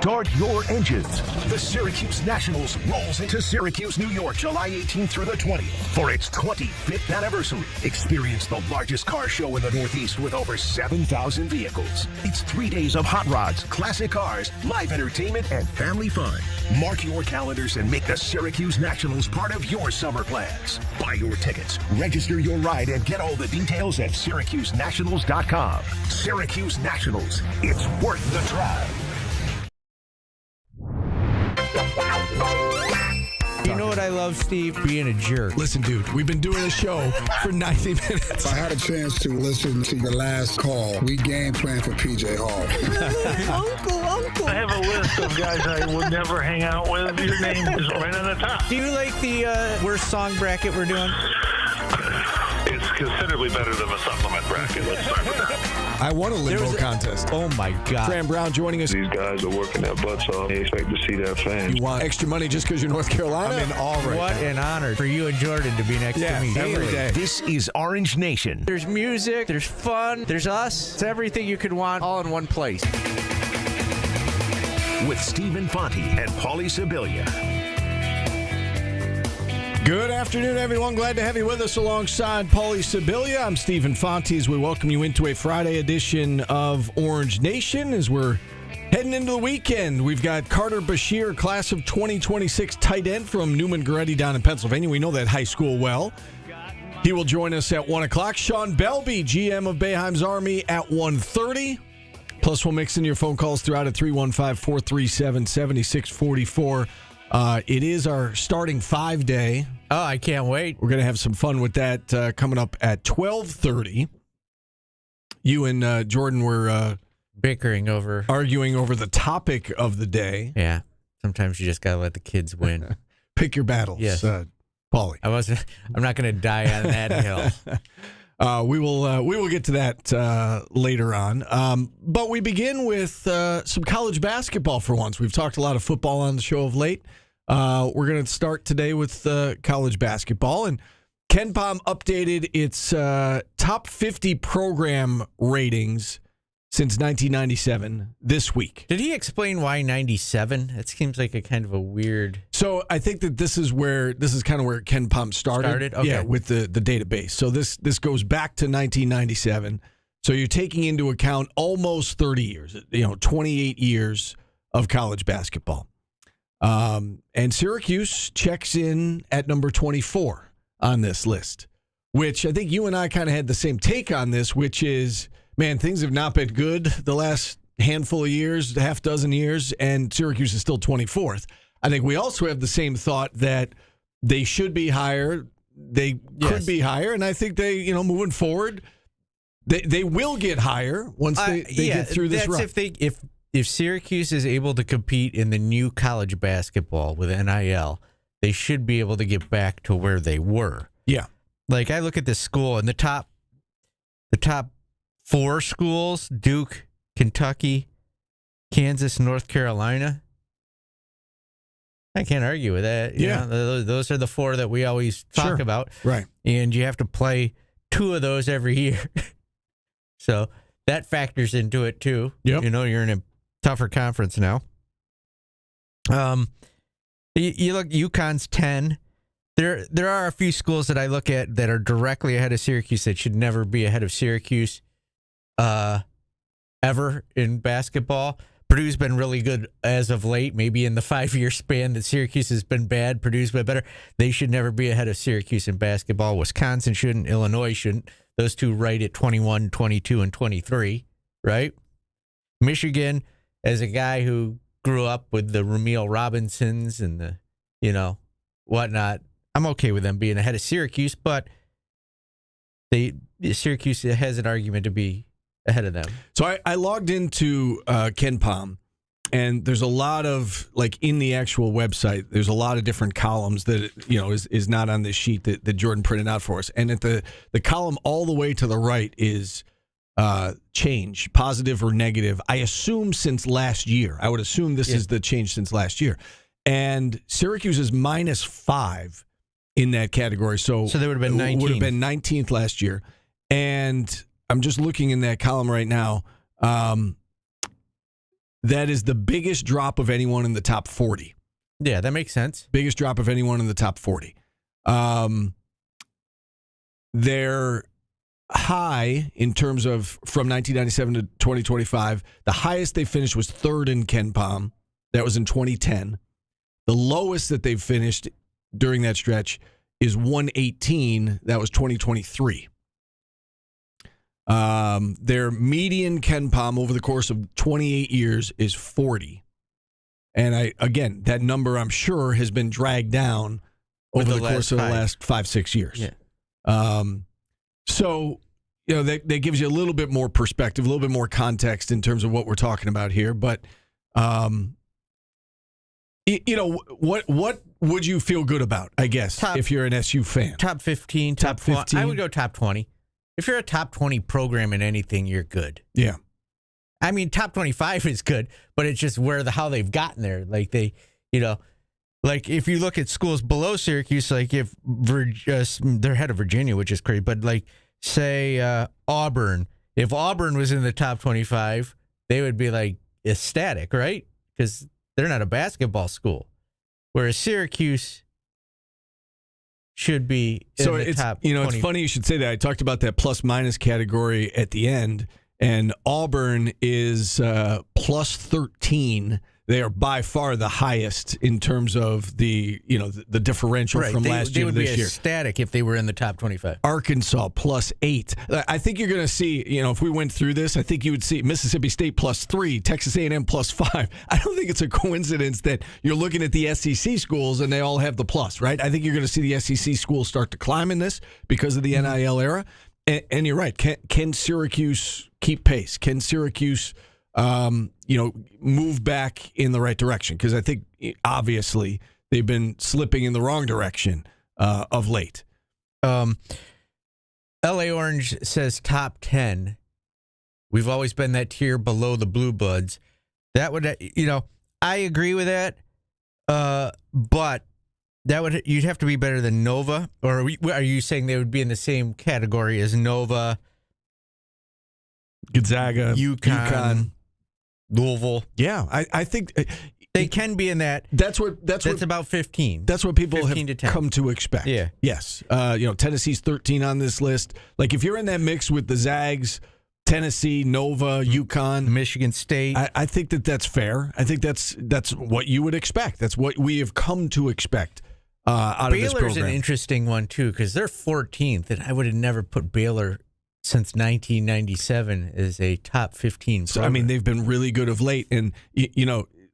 Start your engines. The Syracuse Nationals rolls into Syracuse, New York, July 18th through the 20th for its 25th anniversary. Experience the largest car show in the Northeast with over 7,000 vehicles. It's 3 days of hot rods, classic cars, live entertainment, and family fun. Mark your calendars and make the Syracuse Nationals part of your summer plans. Buy your tickets, register your ride, and get all the details at SyracuseNationals.com. Syracuse Nationals. It's worth the drive. You know what I love, Steve? Being a jerk. Listen, dude, we've been doing a show for 90 minutes. I had a chance to listen to your last call. We game plan for PJ Hall. Uncle. I have a list of guys I would never hang out with. Your name is right on the top. Do you like the worst song bracket we're doing? It's considerably better than the supplement bracket. Let's start with that. I won a limbo contest. Oh, my God. Fran Brown joining us. These guys are working their butts off. They expect to see their fans. You want extra money just because you're North Carolina? I'm in all right What now. an honor for you and Jordan to be next to me every day. This is Orange Nation. There's music, there's fun, there's us. It's everything you could want all in one place. With Stephen Fonte and Paulie Sibilia. Good afternoon, everyone. Glad to have you with us alongside Paulie Sibilia. I'm Stephen Fonte as we welcome you into a Friday edition of Orange Nation as we're heading into the weekend. We've got Carter Bashir, class of 2026 tight end from Newman Goretti down in Pennsylvania. We know that high school well. He will join us at 1 o'clock. Sean Belby, GM of Boeheim's Army, at 1:30. Plus, we'll mix in your phone calls throughout at 315-437-7644. It is our starting 5-day. Oh, I can't wait. We're going to have some fun with that coming up at 12:30. You and Jordan were arguing over the topic of the day. Yeah. Sometimes you just got to let the kids win. Pick your battles, yes. Paulie. I'm not going to die on that hill. We will get to that later on. But we begin with some college basketball for once. We've talked a lot of football on the show of late. We're going to start today with college basketball. And KenPom updated its top 50 program ratings since 1997 this week. Did he explain why 97? It seems like a kind of a weird... So I think that this is kind of where KenPom started. Okay. Yeah, with the database. So this goes back to 1997. So you're taking into account almost 30 years, 28 years of college basketball. And Syracuse checks in at number 24 on this list, which I think you and I kind of had the same take on this, which is, man, things have not been good the last handful of years, half dozen years, and Syracuse is still 24th. I think we also have the same thought that they should be higher. They could be higher, and I think they, moving forward, they will get higher once they get through this run. If Syracuse is able to compete in the new college basketball with NIL, they should be able to get back to where they were. Yeah. Like, I look at this school, and the top 4 schools, Duke, Kentucky, Kansas, North Carolina. I can't argue with that. Those are the 4 that we always talk about. Right. And you have to play 2 of those every year. So that factors into it, too. Yep. You're in a tougher conference now. You look, UConn's 10. There are a few schools that I look at that are directly ahead of Syracuse that should never be ahead of Syracuse ever in basketball. Purdue's been really good as of late. Maybe in the 5-year span that Syracuse has been bad, Purdue's been better. They should never be ahead of Syracuse in basketball. Wisconsin shouldn't. Illinois shouldn't. Those two right at 21, 22, and 23, right? Michigan, as a guy who grew up with the Ramil Robinsons and the, whatnot, I'm okay with them being ahead of Syracuse, but Syracuse has an argument to be ahead of them. So I logged into KenPom, and there's a lot of, like, in the actual website, there's a lot of different columns that, is not on this sheet that Jordan printed out for us. And at the column all the way to the right is change, positive or negative. I assume since last year. I would assume this is the change since last year. And Syracuse is -5 in that category. So they would have been 19th. Would have been 19th last year. And I'm just looking in that column right now. That is the biggest drop of anyone in the top 40. Yeah, that makes sense. Biggest drop of anyone in the top 40. They're high in terms of from 1997 to 2025. The highest they finished was third in Ken Pom. That was in 2010. The lowest that they've finished during that stretch is 118. That was 2023. Their median Ken Pom over the course of 28 years is 40. And again, that number I'm sure has been dragged down over the course of the last 5-6 years. Yeah. So, that gives you a little bit more perspective, a little bit more context in terms of what we're talking about here. But, what would you feel good about, I guess, if you're an SU fan? Top 15, top 15. I would go top 20. If you're a top 20 program in anything, you're good. Yeah. I mean, top 25 is good, but it's just how they've gotten there. Like like if you look at schools below Syracuse, like if they're ahead of Virginia, which is crazy, but like say Auburn, if Auburn was in the top 25, they would be like ecstatic, right? Because they're not a basketball school, whereas Syracuse should be in the top 20. It's funny you should say that. I talked about that plus-minus category at the end, and Auburn is plus 13. They are by far the highest in terms of the differential from last year to this year. They would be ecstatic if they were in the top 25. Arkansas plus 8. I think you're going to see, if we went through this, I think you would see Mississippi State plus 3, Texas A&M plus 5. I don't think it's a coincidence that you're looking at the SEC schools and they all have the plus, right? I think you're going to see the SEC schools start to climb in this because of the NIL era. And you're right. Can Syracuse keep pace? Can Syracuse move back in the right direction? Because I think, obviously, they've been slipping in the wrong direction of late. L.A. Orange says top 10. We've always been that tier below the Blue Bloods. That would, I agree with that, but you'd have to be better than Nova. Or are you saying they would be in the same category as Nova, Gonzaga, UConn, Louisville? Yeah, I think they can be in that. That's about 15. That's what people have come to expect. Yeah. Yes. Tennessee's 13 on this list. Like if you're in that mix with the Zags, Tennessee, Nova, UConn, Michigan State, I think that's fair. I think that's what you would expect. That's what we have come to expect out of this program. Baylor's an interesting one too because they're 14th, and I would have never put Baylor since 1997 as a top 15 program. So, I mean, they've been really good of late. And,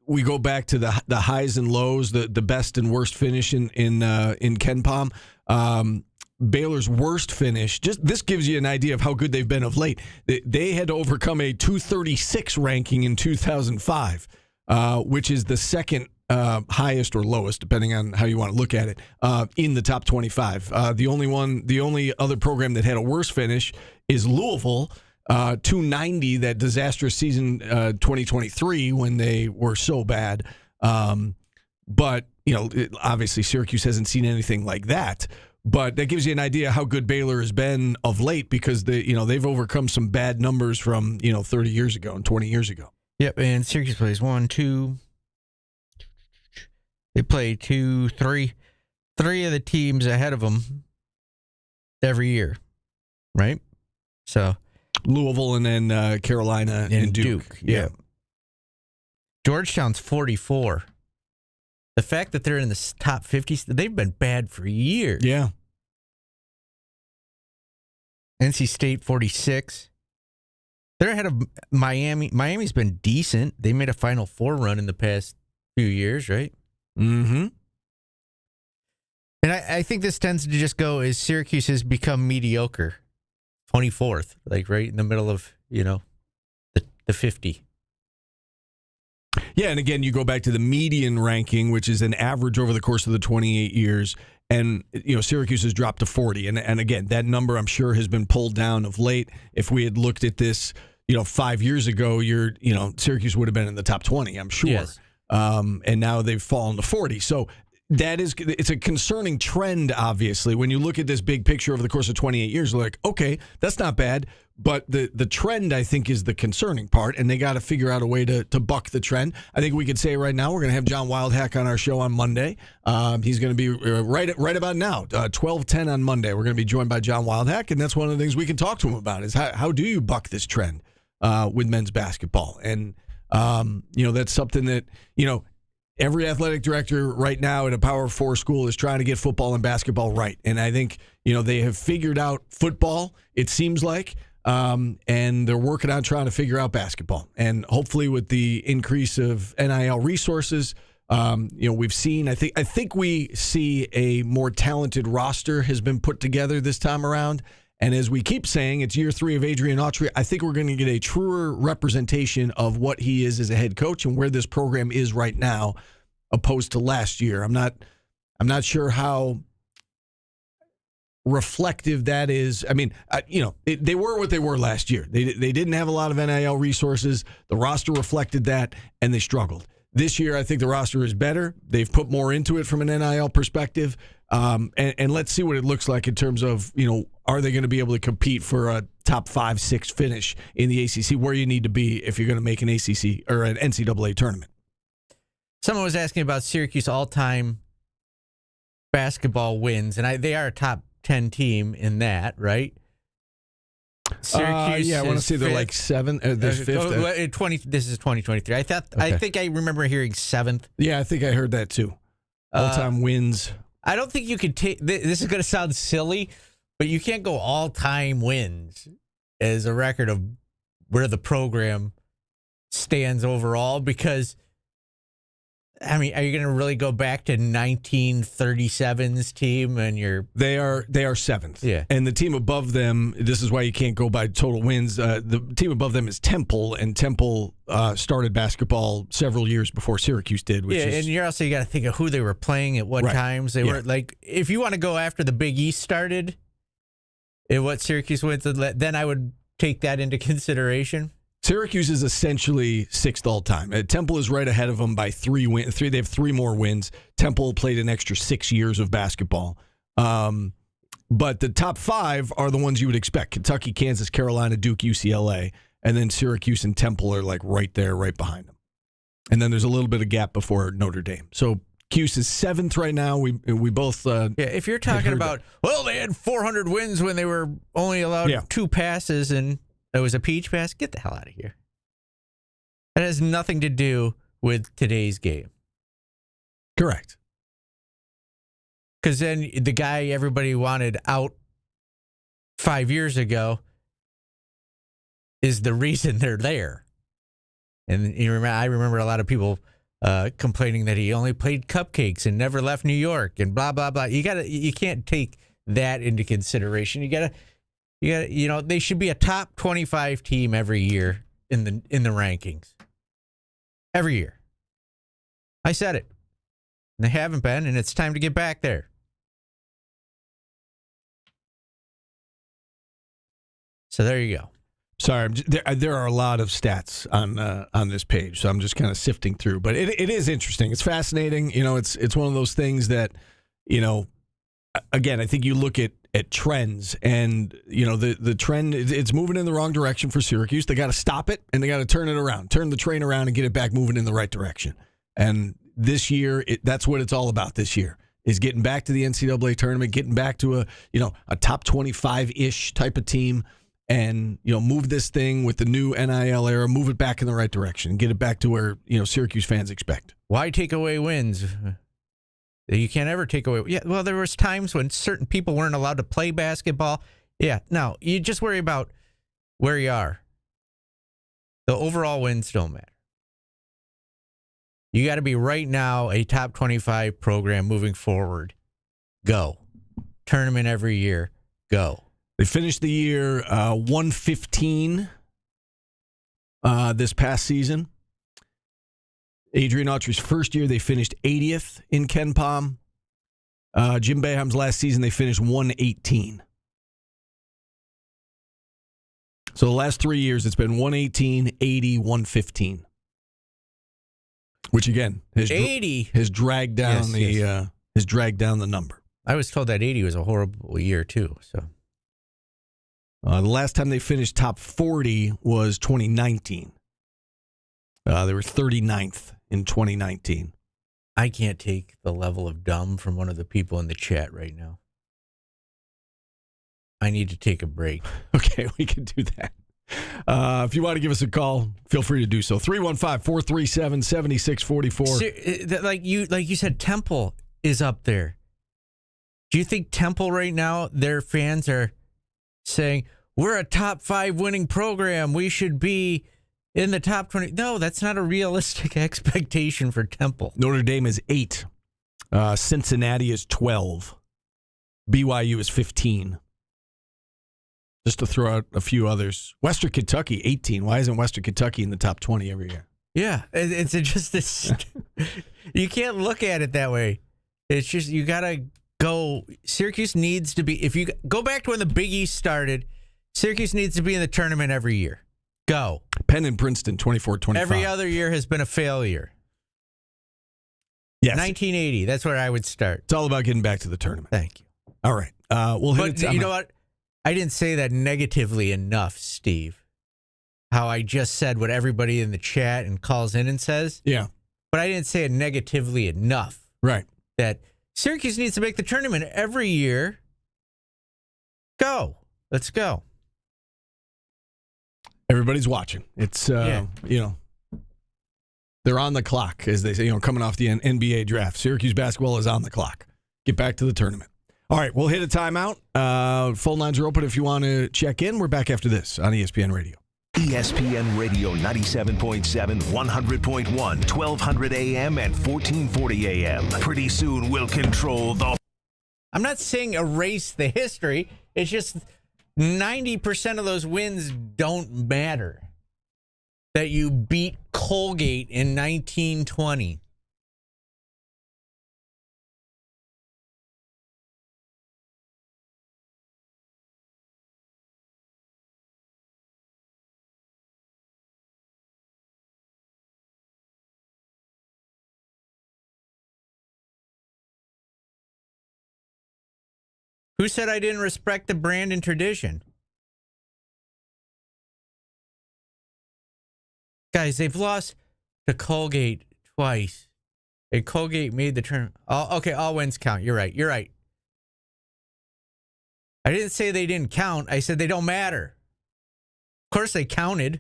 we go back to the highs and lows, the best and worst finish in Ken Pom. Baylor's worst finish, this gives you an idea of how good they've been of late. They had to overcome a 236 ranking in 2005, which is the second highest or lowest, depending on how you want to look at it, in the top 25. The only other program that had a worse finish is Louisville, 290, that disastrous season 2023 when they were so bad. But, obviously Syracuse hasn't seen anything like that. But that gives you an idea how good Baylor has been of late because they've overcome some bad numbers from 30 years ago and 20 years ago. Yep, and Syracuse plays 1, 2. They play 2, 3 of the teams ahead of them every year, right? So Louisville and then Carolina and Duke. Yeah. Georgetown's 44. The fact that they're in the top 50, they've been bad for years. Yeah. NC State 46. They're ahead of Miami. Miami's been decent. They made a Final Four run in the past few years, right? Mm-hmm. And I think this tends to just go as Syracuse has become mediocre. 24th, like right in the middle of, the 50. Yeah, and again, you go back to the median ranking, which is an average over the course of the 28 years, and Syracuse has dropped to 40. And again, that number I'm sure has been pulled down of late. If we had looked at this, 5 years ago, Syracuse would have been in the top 20, I'm sure. Yes. And now they've fallen to 40. So it's a concerning trend, obviously. When you look at this big picture over the course of 28 years, you're like, okay, that's not bad. But the trend, I think, is the concerning part, and they got to figure out a way to buck the trend. I think we could say right now we're going to have John Wildhack on our show on Monday. He's going to be right about now, 12:10 on Monday. We're going to be joined by John Wildhack, and that's one of the things we can talk to him about is how do you buck this trend with men's basketball? And, that's something that, every athletic director right now at a Power 4 school is trying to get football and basketball right. And I think, they have figured out football, it seems like, and they're working on trying to figure out basketball. And hopefully with the increase of NIL resources, we've seen, I think we see a more talented roster has been put together this time around. And as we keep saying, it's year 3 of Adrian Autry. I think we're going to get a truer representation of what he is as a head coach and where this program is right now, opposed to last year. I'm not sure how reflective that is. I mean, they were what they were last year. They didn't have a lot of NIL resources. The roster reflected that, and they struggled. This year, I think the roster is better. They've put more into it from an NIL perspective. And let's see what it looks like in terms of, are they going to be able to compete for a top 5-6 finish in the ACC, where you need to be if you're going to make an ACC or an NCAA tournament. Someone was asking about Syracuse all-time basketball wins, and they are a top 10 team in that, right? Syracuse, I want to say they're like 7th. They're 5th. This is 2023. I think I remember hearing 7th. Yeah, I think I heard that too. All-time wins. I don't think you could take. This is going to sound silly, but you can't go all-time wins as a record of where the program stands overall, because, I mean, are you going to really go back to 1937's team and They are 7th. Yeah. And the team above them, this is why you can't go by total wins. The team above them is Temple, and Temple started basketball several years before Syracuse did. And you got to think of who they were playing at what times. They were like, if you want to go after the Big East started and what Syracuse went to, then I would take that into consideration. Syracuse is essentially 6th all time. Temple is right ahead of them by 3 wins. They have 3 more wins. Temple played an extra 6 years of basketball. But the top 5 are the ones you would expect: Kentucky, Kansas, Carolina, Duke, UCLA, and then Syracuse and Temple are like right there, right behind them. And then there's a little bit of gap before Notre Dame. So Cuse is 7th right now. We both if you're talking about they had 400 wins when they were only allowed 2 passes and it was a peach pass, get the hell out of here. That has nothing to do with today's game. Correct. Because then the guy everybody wanted out 5 years ago is the reason they're there. And I remember a lot of people complaining that he only played cupcakes and never left New York and blah blah blah. You can't take that into consideration. You gotta, they should be a top 25 team every year in the rankings. Every year. I said it. And they haven't been, and it's time to get back there. So there you go. Sorry, there are a lot of stats on this page, so I'm just kind of sifting through. But it is interesting. It's fascinating. It's one of those things that, again, I think you look at trends, and the trend, it's moving in the wrong direction for Syracuse. They got to stop it, and they got to turn it around, turn the train around, and get it back moving in the right direction. And this year, that's what it's all about. This year is getting back to the NCAA tournament, getting back to a top 25-ish type of team. And, move this thing with the new NIL era, move it back in the right direction, get it back to where, Syracuse fans expect. Why take away wins? You can't ever take away. Yeah, well, there was times when certain people weren't allowed to play basketball. Yeah, no, you just worry about where you are. The overall wins don't matter. You got to be right now a top 25 program moving forward. Go. Tournament every year. Go. They finished the year 115 this past season. Adrian Autry's first year, they finished 80th in Ken Pom. Jim Boeheim's last season, they finished 118. So the last 3 years, it's been 118, 80, 115. Which, again, has dragged down has dragged down the number. I was told that 80 was a horrible year, too. So The last time they finished top 40 was 2019. They were 39th in 2019. I can't take the level of dumb from one of the people in the chat right now. I need to take a break. Okay, we can do that. If you want to give us a call, feel free to do so. 315-437-7644. Like you said, Temple is up there. Do you think Temple right now, their fans are saying, we're a top 5 winning program, we should be in the top 20? No, that's not a realistic expectation for Temple. Notre Dame is 8. Cincinnati is 12. BYU is 15. Just to throw out a few others. Western Kentucky, 18. Why isn't Western Kentucky in the top 20 every year? Yeah, it's just this. You can't look at it that way. It's just, you got to go. Syracuse needs to be, if you go back to when the Big East started, Syracuse needs to be in the tournament every year. Go. Penn and Princeton, 24-25. Every other year has been a failure. Yes. 1980, that's where I would start. It's all about getting back to the tournament. Thank you. All right. We'll hit But it. you know what? I didn't say that negatively enough, Steve. How I just said what everybody in the chat and calls in and says. Yeah. But I didn't say it negatively enough. Right. That Syracuse needs to make the tournament every year. Go. Let's go. Everybody's watching. It's, they're on the clock, as they say, coming off the NBA draft. Syracuse basketball is on the clock. Get back to the tournament. All right, we'll hit a timeout. Phone lines are open if you want to check in. We're back after this on ESPN Radio. ESPN Radio 97.7, 100.1, 1200 AM and 1440 AM. Pretty soon we'll control the... I'm not saying erase the history. It's just 90% of those wins don't matter. That you beat Colgate in 1920. Who said I didn't respect the brand and tradition? Guys, they've lost to Colgate twice. And Colgate made the turn. Okay, all wins count. You're right. I didn't say they didn't count. I said they don't matter. Of course they counted.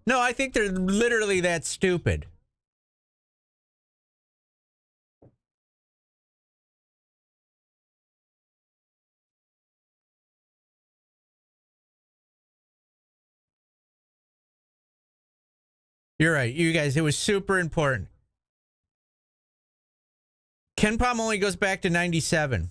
No, I think they're literally that stupid. You're right. You guys, it was super important. Ken Pom only goes back to 97.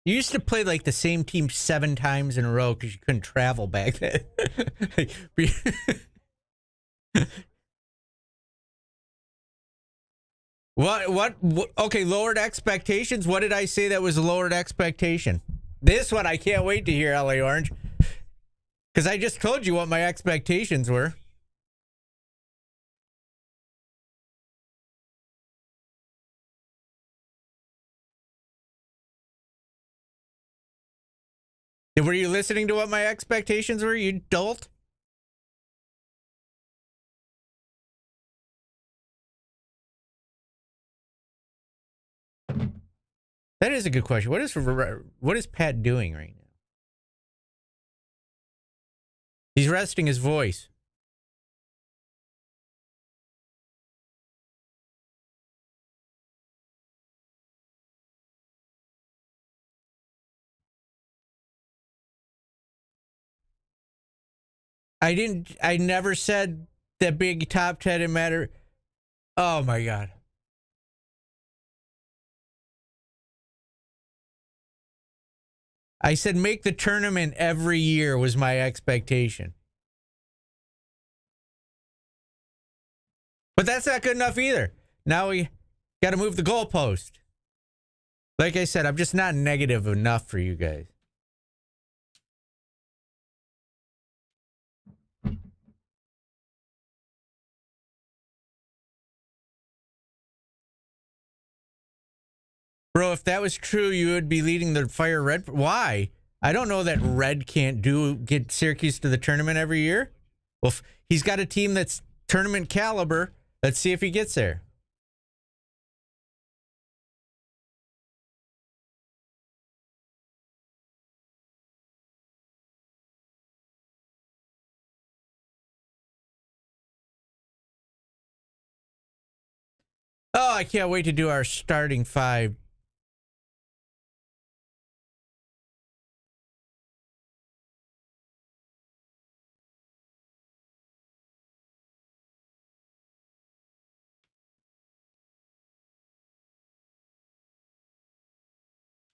You used to play like the same team 7 times in a row because you couldn't travel back then. What? Okay, lowered expectations. What did I say that was a lowered expectation? This one I can't wait to hear, LA Orange, because I just told you what my expectations were. Were you listening to what my expectations were, you dolt? That is a good question. What is Pat doing right now? He's resting his voice. I never said that Big Top 10 didn't matter. Oh, my God. I said make the tournament every year was my expectation. But that's not good enough either. Now we got to move the goalpost. Like I said, I'm just not negative enough for you guys. Bro, if that was true, you would be leading the Fire Red. Why? I don't know that Red can't get Syracuse to the tournament every year. Well, if he's got a team that's tournament caliber. Let's see if he gets there. Oh, I can't wait to do our starting five.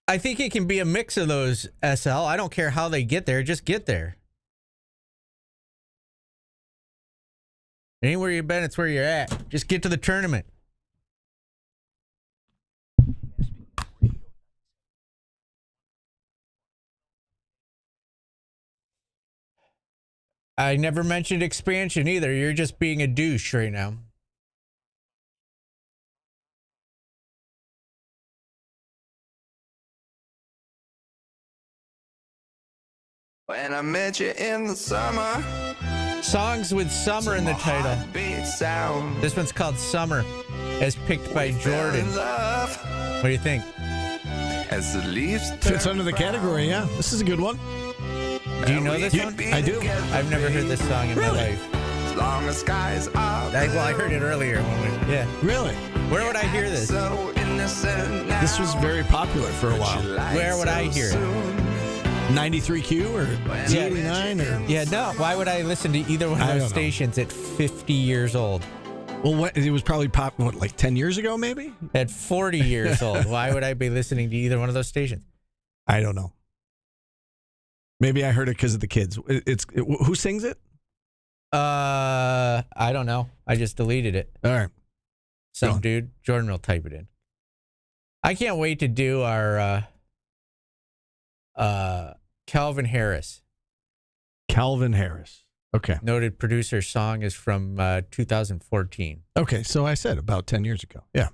I think it can be a mix of those, SL. I don't care how they get there. Just get there. Anywhere you've been, it's where you're at. Just get to the tournament. I never mentioned expansion either. You're just being a douche right now. When I met you in the summer, Songs with summer in the title. Sound. This one's called Summer, as picked by Jordan. Love What do you think? as the leaves Fits under the category, yeah. This is a good one. Do you know this one? I do. I've never heard this song in my Really? life. As long as skies are I heard it earlier. Yeah. Really? Where would I hear this? so innocent now. This was very popular for a while. Where would I hear it? 93Q or Z89 or... Yeah, no. Why would I listen to either one of I those don't know. stations at 50 years old? Well, it was probably like 10 years ago, maybe? At 40 years old, why would I be listening to either one of those stations? I don't know. Maybe I heard it because of the kids. Who sings it? I don't know. I just deleted it. All right. Some Gone. dude. Jordan will type it in. I can't wait to do our Calvin Harris. Calvin Harris. Okay. Noted producer song is from 2014. Okay, so I said about 10 years ago. Yeah.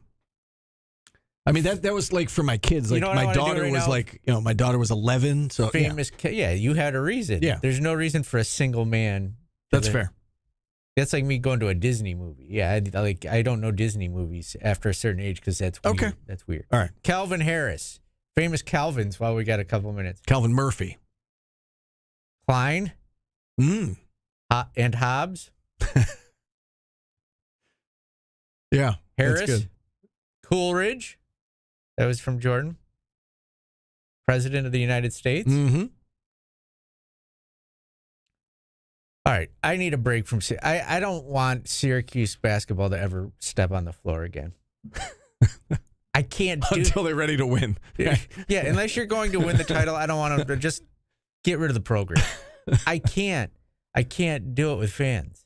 I mean, that was like for my kids. You Like know what I my wanna do daughter right was now? like, my daughter was 11. So yeah, Famous. Yeah, you had a reason. Yeah. There's no reason for a single man. that's fair. That's like me going to a Disney movie. Yeah, I don't know Disney movies after a certain age because that's weird. Okay. That's weird. All right. Calvin Harris. Famous Calvins while we got a couple minutes. Calvin Murphy. Klein Mm. and Hobbs. Yeah. Harris. That's good. Coolidge. That was from Jordan. President of the United States. Mm-hmm. All right. I need a break from... I don't want Syracuse basketball to ever step on the floor again. I can't do... Until they're ready to win. Yeah, unless you're going to win the title, I don't want to just get rid of the program. I can't do it with fans.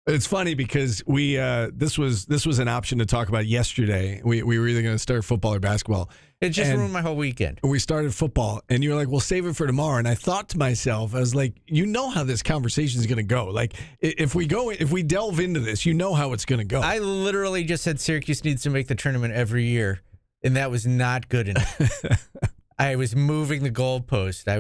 It's funny because we this was an option to talk about yesterday. We were either going to start football or basketball. It just And ruined my whole weekend. we started football, and you were like, "We'll save it for tomorrow." And I thought to myself, I was like, "You know how this conversation is going to go. Like, if we delve into this, you know how it's going to go." I literally just said Syracuse needs to make the tournament every year, and that was not good enough. I was moving the goalpost. I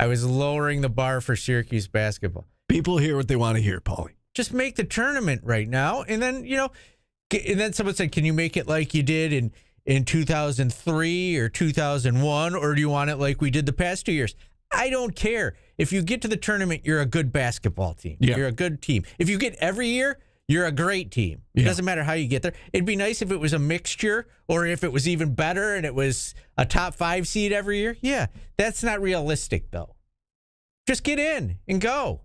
was lowering the bar for Syracuse basketball. People hear what they want to hear, Paulie. Just make the tournament right now, and then and then someone said, "Can you make it like you did in 2003 or 2001, or do you want it like we did the past 2 years?" I don't care. If you get to the tournament, you're a good basketball team. Yeah. You're a good team. If you get every year, you're a great team. It Yeah. doesn't matter how you get there. It'd be nice if it was a mixture, or if it was even better and it was a top 5 seed every year. Yeah, that's not realistic, though. Just get in and go.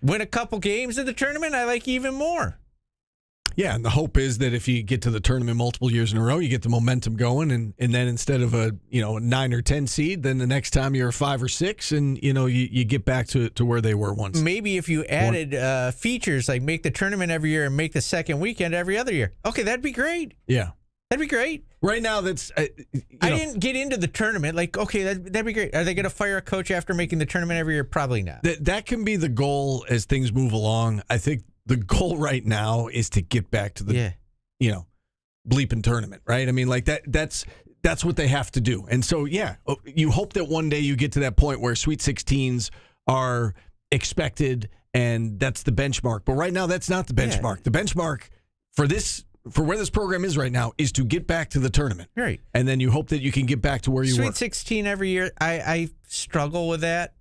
Win a couple games in the tournament, I like even more. Yeah, and the hope is that if you get to the tournament multiple years in a row, you get the momentum going, and then instead of a 9 or 10 seed, then the next time you're a 5 or 6, and you get back to where they were once. Maybe if you added features like make the tournament every year and make the second weekend every other year. Okay, that'd be great. Yeah, that'd be great. Right now, that's I didn't get into the tournament. Like, okay, that'd be great. Are they going to fire a coach after making the tournament every year? Probably not. That can be the goal as things move along. I think the goal right now is to get back to the bleeping tournament, right? I mean, like that's what they have to do. And so, you hope that one day you get to that point where Sweet 16s are expected and that's the benchmark. But right now, that's not the benchmark. Yeah. The benchmark for where this program is right now is to get back to the tournament. Right. And then you hope that you can get back to where you were. Sweet 16 every year, I struggle with that.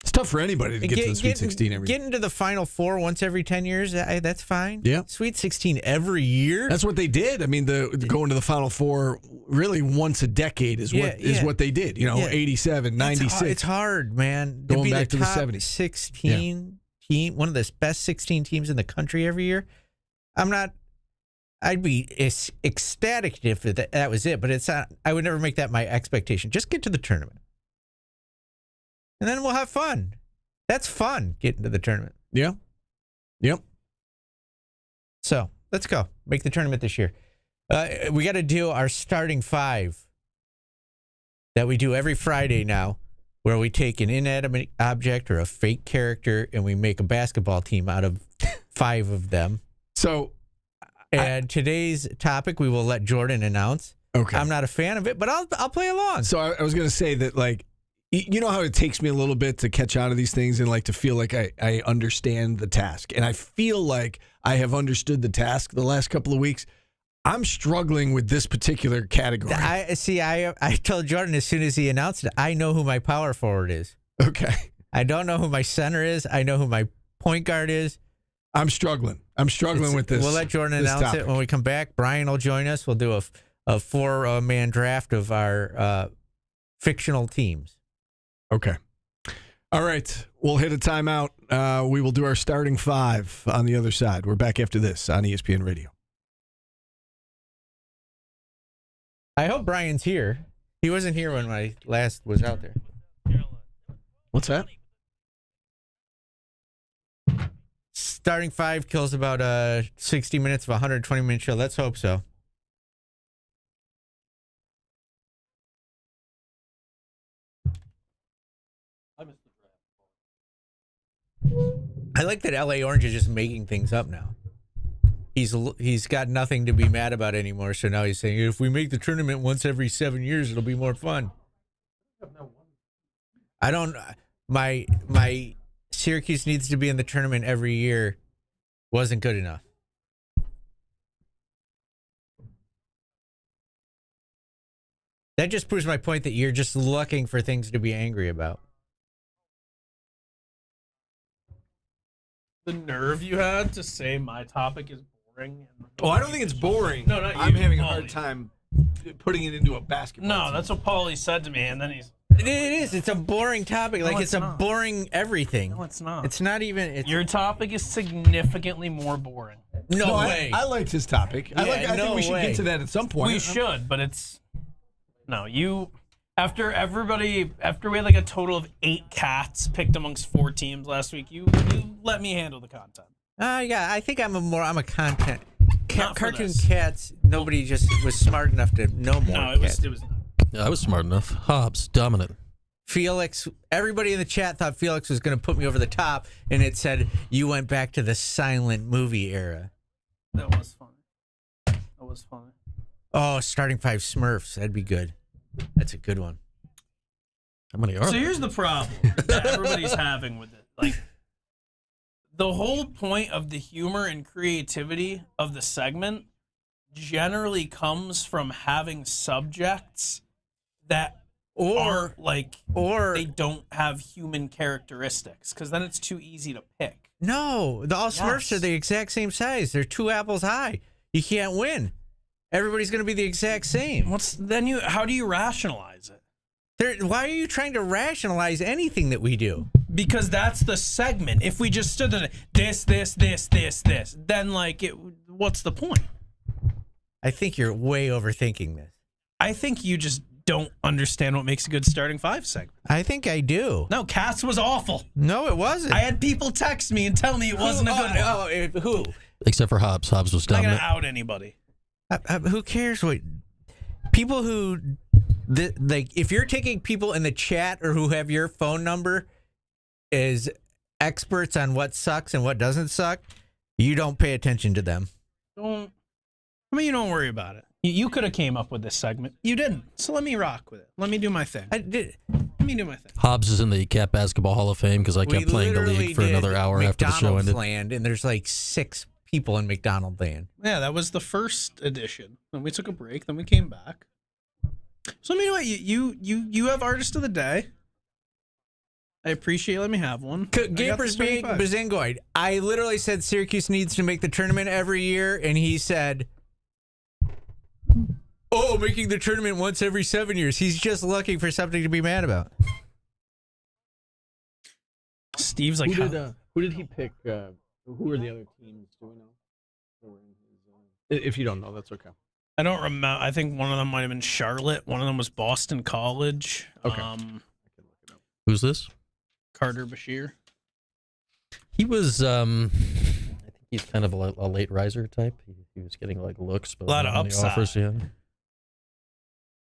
It's tough for anybody to get to the Sweet 16 every year. Getting to the Final Four once every 10 years, that's fine. Yeah. Sweet 16 every year? That's what they did. I mean, going to the Final Four really once a decade is what they did. 87, 96. It's hard, man. Going to be back to the top 70s. 16 team, one of the best 16 teams in the country every year. I'd be ecstatic if that was it, but it's not. I would never make that my expectation. Just get to the tournament. And then we'll have fun. That's fun, getting to the tournament. Yeah. Yep. So let's go. Make the tournament this year. We got to do our starting 5 that we do every Friday now, where we take an inanimate object or a fake character and we make a basketball team out of 5 of them. So, and today's topic we will let Jordan announce. Okay. I'm not a fan of it, but I'll play along. So I was going to say that, like, you know how it takes me a little bit to catch on to these things and like to feel like I understand the task. And I feel like I have understood the task the last couple of weeks. I'm struggling with this particular category. I told Jordan as soon as he announced it, I know who my power forward is. Okay. I don't know who my center is. I know who my point guard is. I'm struggling with this. We'll let Jordan announce it when we come back. Brian will join us. We'll do a 4-man draft of our fictional teams. Okay. All right. We'll hit a timeout. We will do our starting 5 on the other side. We're back after this on ESPN Radio. I hope Brian's here. He wasn't here when I last was out there. What's that? Starting 5 kills about 60 minutes of a 120-minute show. Let's hope so. I like that LA Orange is just making things up now. He's got nothing to be mad about anymore, so now he's saying, if we make the tournament once every 7 years, it'll be more fun. My Syracuse needs to be in the tournament every year wasn't good enough. That just proves my point that you're just looking for things to be angry about. The nerve you had to say my topic is boring. Oh, I don't think it's boring. No, not you. I'm having a Paulie. hard time putting it into a basketball. No, team. that's what Paulie said to me, and then he's. It is. It's a boring topic. No, Like it's it's a not. boring everything. No, it's not. It's not even. It's, Your topic is significantly more boring. no way. I liked his topic. I Yeah, think we should way. get to that at some point. We should, but it's. No, you. After we had like a total of 8 cats picked amongst 4 teams last week, you let me handle the content. Yeah, I think I'm a content. Not for Cartoon this. cats. Nobody just was smart enough to know more. No, it was. cats. Yeah, I was smart enough. Hobbs, dominant. Felix. Everybody in the chat thought Felix was going to put me over the top, and it said you went back to the silent movie era. That was funny. Oh, starting 5 Smurfs. That'd be good. That's a good one. How many are So there? here's the problem that everybody's having with it. Like, the whole point of the humor and creativity of the segment generally comes from having subjects that Or they don't have human characteristics, because then it's too easy to pick. no, all Smurfs Yes. are the exact same size. They're 2 apples high. You can't win. Everybody's going to be the exact same. How do you rationalize it? Why are you trying to rationalize anything that we do? Because that's the segment. If we just stood in this, then like what's the point? I think you're way overthinking this. I think you just don't understand what makes a good starting five segment. I think I do. No, Cats was awful. No, it wasn't. I had people text me and tell me it wasn't a good one. Who? Except for Hobbs. Hobbs was I'm not dominant. going to out anybody. Who cares what people who like? If you're taking people in the chat or who have your phone number as experts on what sucks and what doesn't suck, you don't pay attention to them. You don't worry about it. You could have came up with this segment. You didn't. So let me rock with it. Let me do my thing. I did. Let me do my thing. Hobbs is in the Cat Basketball Hall of Fame because I kept playing the league for another hour after the show ended. Land, and there's like 6 people in McDonald Land. Yeah, that was the first edition. Then we took a break. Then we came back. So let me know what you have artist of the day. I appreciate. Let me have one. Gapers Bazingoid. I literally said Syracuse needs to make the tournament every year, and he said, "Oh, making the tournament once every 7 years." He's just looking for something to be mad about. Steve's like, who did he pick? Who are the other teams? Do we know? If you don't know, that's okay. I don't remember. I think one of them might have been Charlotte. One of them was Boston College. Okay. Who's this? Carter Bashir. He was, I think he's kind of a late riser type. He was getting like looks, but A lot not of many upside. offers. Yeah.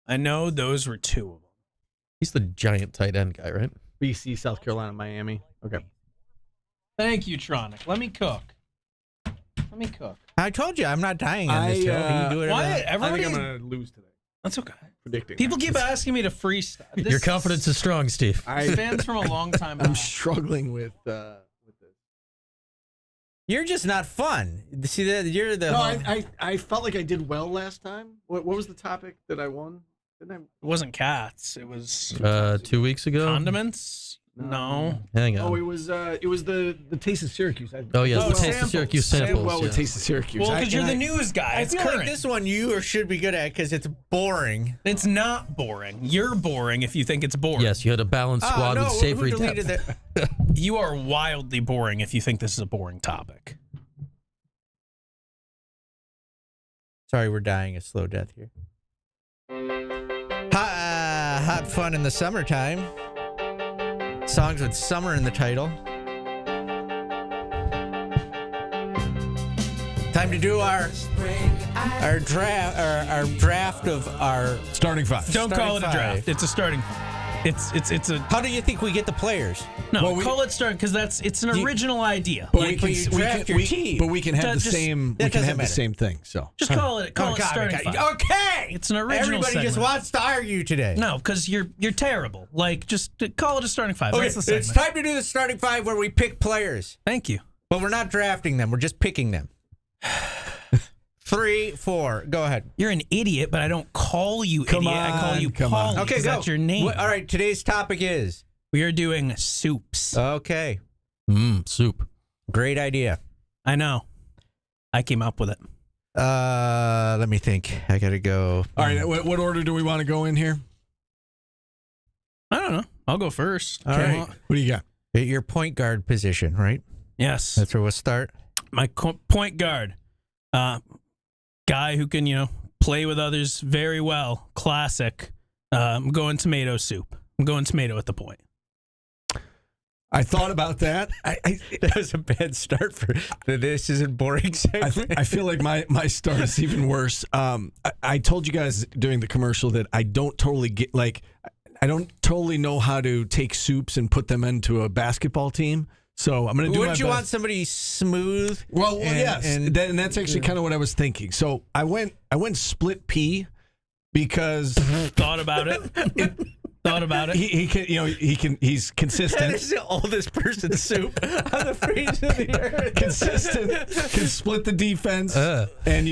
I know those were 2 of them. He's the giant tight end guy, right? BC, South Carolina, Miami. Okay. Thank you, Tronic. Let me cook. I told you I'm not dying on this hill. You can do whatever. Why? I think Everybody. I'm gonna lose today. That's okay. Predicting. People keep asking me to freestyle. Your confidence is strong, Steve. Stands from a long time. I'm back. struggling with this. You're just not fun. See that you're the. No, I felt like I did well last time. What was the topic that I won? Didn't I? It wasn't cats. It was 2 weeks ago. condiments. No. Hang on. Oh, it was the Taste of Syracuse. Oh, yes, Oh, the Taste of samples. Syracuse I did samples. well with yeah. Taste of Syracuse. Well, because you're the and news guy. I It's feel current. like this one you should be good at because it's boring. It's not boring. You're boring if you think it's boring. Yes, you had a balanced squad no, with savory who deleted depth. that? You are wildly boring if you think this is a boring topic. Sorry, we're dying a slow death here. Hot fun in the summertime. Songs with summer in the title. Time to do our draft of our starting five. Don't call it a Starting draft. five. It's a starting. It's a How do you think we get the players? no. Well, Call it starting because it's an original idea. But Like, you draft your team. But we can have That the just- same. that We can doesn't have the matter. same thing. So Just call it starting five. Okay, It's an original Everybody just segment. wants to argue today. No, because you're terrible. Like, just call it a starting five. Okay, That's the it's segment. time to do the starting five where we pick players, Thank you. but we're not drafting them. We're just picking them. 3, 4. Go ahead. You're an idiot, but I don't call you idiot. I call you come on. Paulie. Okay, 'cause go. That's your name. All right, today's topic is. We are doing soups. Okay, Soup. great idea. I know. I came up with it. Let me think. I gotta go. all right, what order do we want to go in here? I don't know. I'll go first. All Okay. right. What do you got? At your point guard position, right? Yes. That's where we'll start. My point guard. Guy who can, play with others very well. Classic. I'm going tomato soup. I'm going tomato at the point. I thought about that. That was a bad start for the This Isn't Boring segment. I feel like my start is even worse. I told you guys during the commercial that I don't totally get I don't totally know how to take soups and put them into a basketball team. So I'm going to do Wouldn't my you best. want somebody smooth? Well, yes, and and that's actually kind of what I was thinking. So I went split pea because Thought about it. Thought about it. he can he's that consistent. is the oldest person soup on the face of the earth. Consistent, can split the defense, and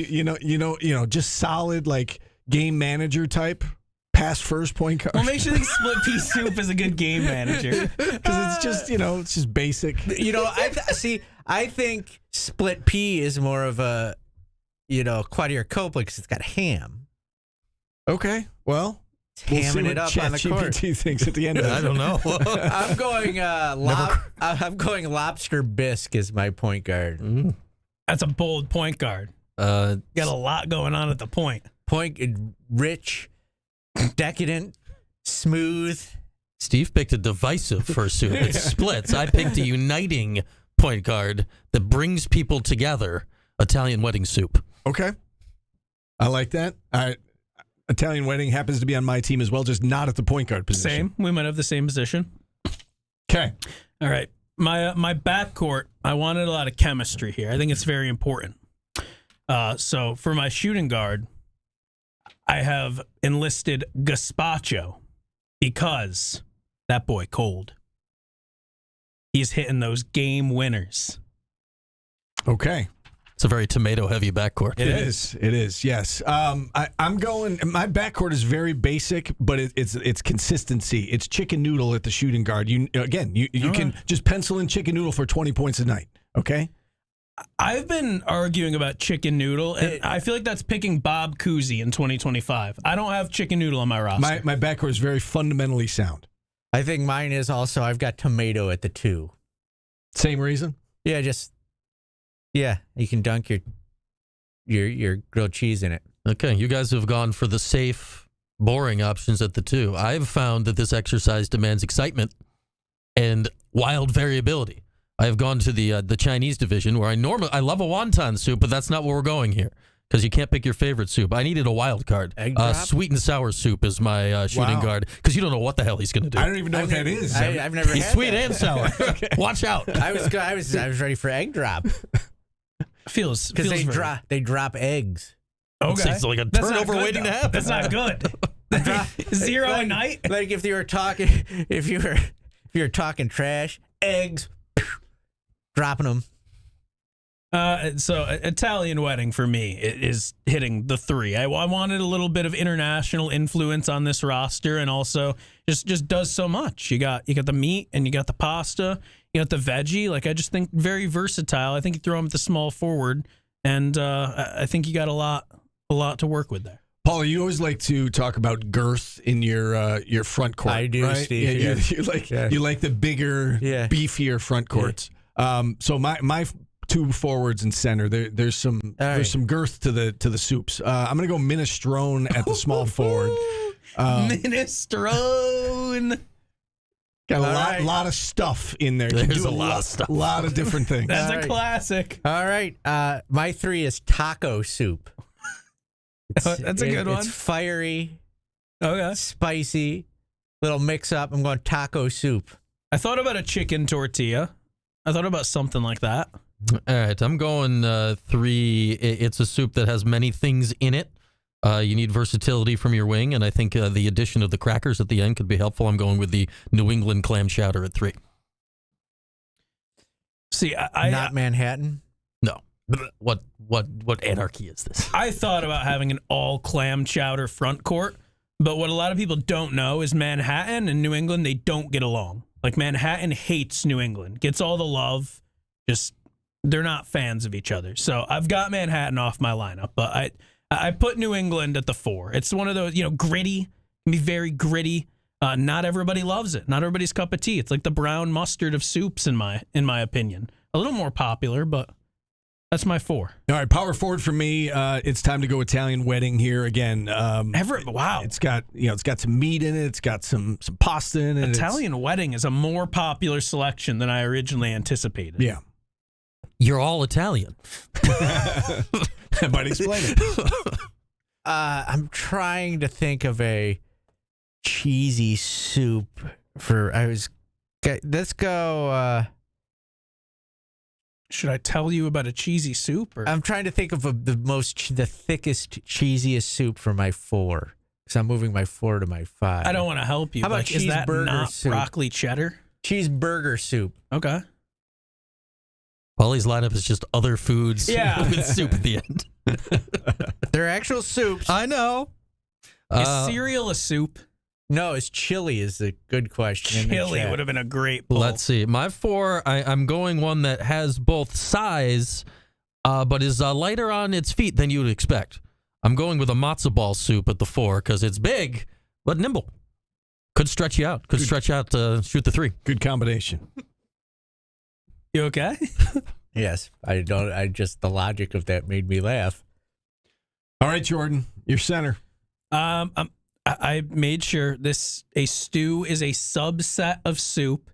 just solid like game manager type, pass first point guard. What makes you think split pea soup is a good game manager? Because it's just it's just basic. I think split pea is more of a quadricopla because it's got ham. Okay, well, we'll see Hamming what it up on the court. ChatGPT thinks at the end of it. I don't know. I'm going I'm going lobster bisque as my point guard. That's a bold point guard. Got a lot going on at the point. Point, rich, decadent, smooth. Steve picked a divisive first soup. It splits. I picked a uniting point guard that brings people together. Italian wedding soup. Okay. I like that. Italian wedding happens to be on my team as well, just not at the point guard position. Same. We might have the same position. Okay. All right. My backcourt, I wanted a lot of chemistry here. I think it's very important. So for my shooting guard, I have enlisted Gazpacho because that boy cold. He's hitting those game winners. Okay. It's a very tomato-heavy backcourt. It is. Yes. I'm going. My backcourt is very basic, but it's consistency. It's chicken noodle at the shooting guard. You can just pencil in chicken noodle for 20 points a night. Okay. I've been arguing about chicken noodle, and I feel like that's picking Bob Cousy in 2025. I don't have chicken noodle on my roster. My backcourt is very fundamentally sound. I think mine is also. I've got tomato at the 2. Same reason. Yeah, you can dunk your grilled cheese in it. Okay, you guys have gone for the safe, boring options at the 2. I've found that this exercise demands excitement and wild variability. I have gone to the Chinese division where I love a wonton soup, but that's not where we're going here because you can't pick your favorite soup. I needed a wild card. Sweet and sour soup is my shooting guard because you don't know what the hell he's going to do. I don't even know what that is. I've never He's had sweet that. and sour. Okay. Watch out. I was ready for egg drop Feels because very- they drop eggs. Okay. It's like a That's not turnover good, waiting to though. happen. That's not good. 0 a night. Like if you were talking trash, eggs, dropping them. So Italian wedding for me is hitting the 3. I wanted a little bit of international influence on this roster, and also just does so much. You got the meat and you got the pasta, you got the veggie. Like I just think very versatile. I think you throw him at the small forward, and I think you got a lot to work with there. Paul, you always like to talk about girth in your front court. I do, right? Steve. Yeah, you like the bigger, beefier front courts. So my 2 forwards and center, there's some girth to the soups. I'm gonna go minestrone at the small forward. Minestrone. Got a lot of stuff in there. There's a lot of stuff. A lot of different things. That's a classic. All right. My 3 is taco soup. That's a good one. It's fiery, Okay. spicy, little mix up. I'm going taco soup. I thought about a chicken tortilla. I thought about something like that. All right, I'm going 3. It's a soup that has many things in it. You need versatility from your wing, and I think the addition of the crackers at the end could be helpful. I'm going with the New England clam chowder at 3. See, Not Manhattan. No. What anarchy is this? I thought about having an all clam chowder front court, but what a lot of people don't know is Manhattan and New England, they don't get along. Like Manhattan hates New England, gets all the love, just they're not fans of each other. So I've got Manhattan off my lineup, but I put New England at the 4. It's one of those, gritty, can be very gritty. Not everybody loves it. Not everybody's cup of tea. It's like the brown mustard of soups in my opinion. A little more popular, but that's my 4. All right, power forward for me. It's time to go Italian wedding here again. Wow. It's got some meat in it. It's got some pasta in it. Italian wedding is a more popular selection than I originally anticipated. Yeah. You're all Italian. That might explain it. I'm trying to think of a cheesy soup let's go. Should I tell you about a cheesy soup? Or? I'm trying to think of the thickest, cheesiest soup for my 4. Because I'm moving my 4 to my 5. I don't want to help you. How about is that cheeseburger not soup? broccoli cheddar? Cheeseburger soup. Okay. Paulie's lineup is just other foods with soup at the end. They're actual soups. I know. Is cereal a soup? No, it's chili is a good question. Chili would have been a great pull. Let's see. My 4, I'm going one that has both size, but is lighter on its feet than you would expect. I'm going with a matzo ball soup at the 4 because it's big but nimble. Could stretch you out. Could stretch out to shoot the 3. Good combination. You okay? Yes, I don't. The logic of that made me laugh. All right, Jordan, your center. I made sure a stew is a subset of soup.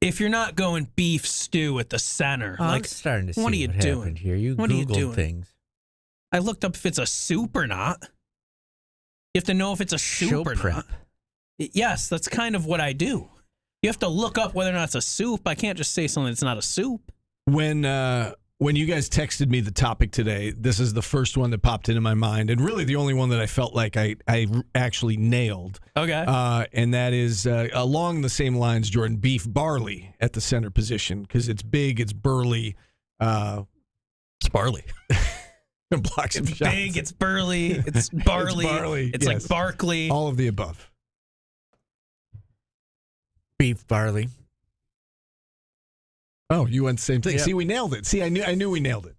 If you're not going beef stew at the center, I'm starting to see what are you doing happened here? You What are you Googled doing? things. I looked up if it's a soup or not. You have to know if it's a soup Show or prep. not. Yes, that's kind of what I do. You have to look up whether or not it's a soup. I can't just say something that's not a soup. When you guys texted me the topic today, this is the first one that popped into my mind, and really the only one that I felt like I actually nailed. Okay. And that is along the same lines, Jordan, beef barley at the center position, because it's big, it's burly. It's barley. Blocks It's of shots. big, it's burly, it's barley, It's barley, it's yes. like Barkley. All of the above. Beef barley. Oh, you went the same thing. Yep. See, we nailed it. See, I knew we nailed it.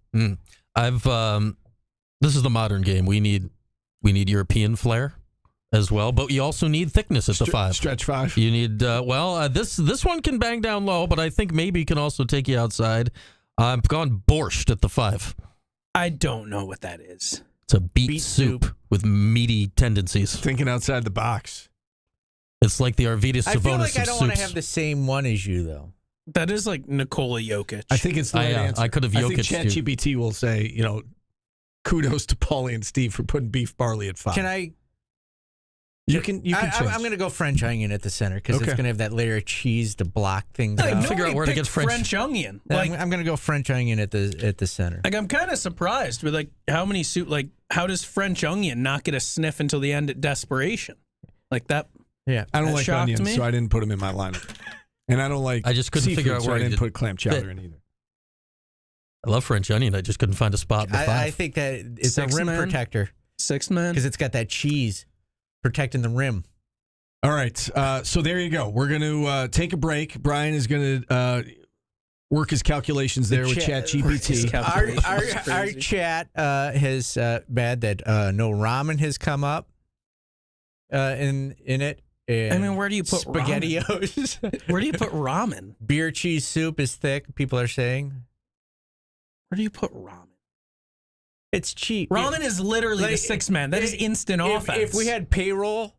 This is the modern game. We need European flair as well, but you also need thickness at the 5. Stretch 5. You need this one can bang down low, but I think maybe can also take you outside. I've gone borscht at the 5. I don't know what that is. It's a beet Beet soup soup. with meaty tendencies. Thinking outside the box. It's like the Arvidas I feel Sabonis like I of don't want to soups. have the same one as you, though. That is like Nikola Jokic. I think it's the right answer. I could have I think Jokic too. ChatGPT will say, kudos to Paulie and Steve for putting beef barley at 5. Can I? You can change. I'm going to go French onion at the center because it's Okay. going to have that layer of cheese to block things Like, out. figure out nobody where to picked get French- onion. I'm Like, going to go French onion at the center. I'm kind of surprised with like how many soup. Like, how does French onion not get a sniff until the end at desperation? Like that. Yeah. I don't That like shocked onions, me. so I didn't put them in my lineup. And I don't like I just couldn't seafood, figure out so where I to didn't get- put clam chowder in either. I love French onion. I just couldn't find a spot in the 5. I think that it's a Six rim man? protector 6 man. because it's got that cheese protecting the rim. All right, so there you go. We're going to take a break. Brian is going to work his calculations there with ChatGPT. Our chat has bad that no ramen has come up in it. And I mean, where do you put SpaghettiOs? Where do you put ramen? Beer cheese soup is thick. People are saying Where do you put ramen? it's cheap. Ramen is literally the 6 man. That is instant offense. If we had payroll,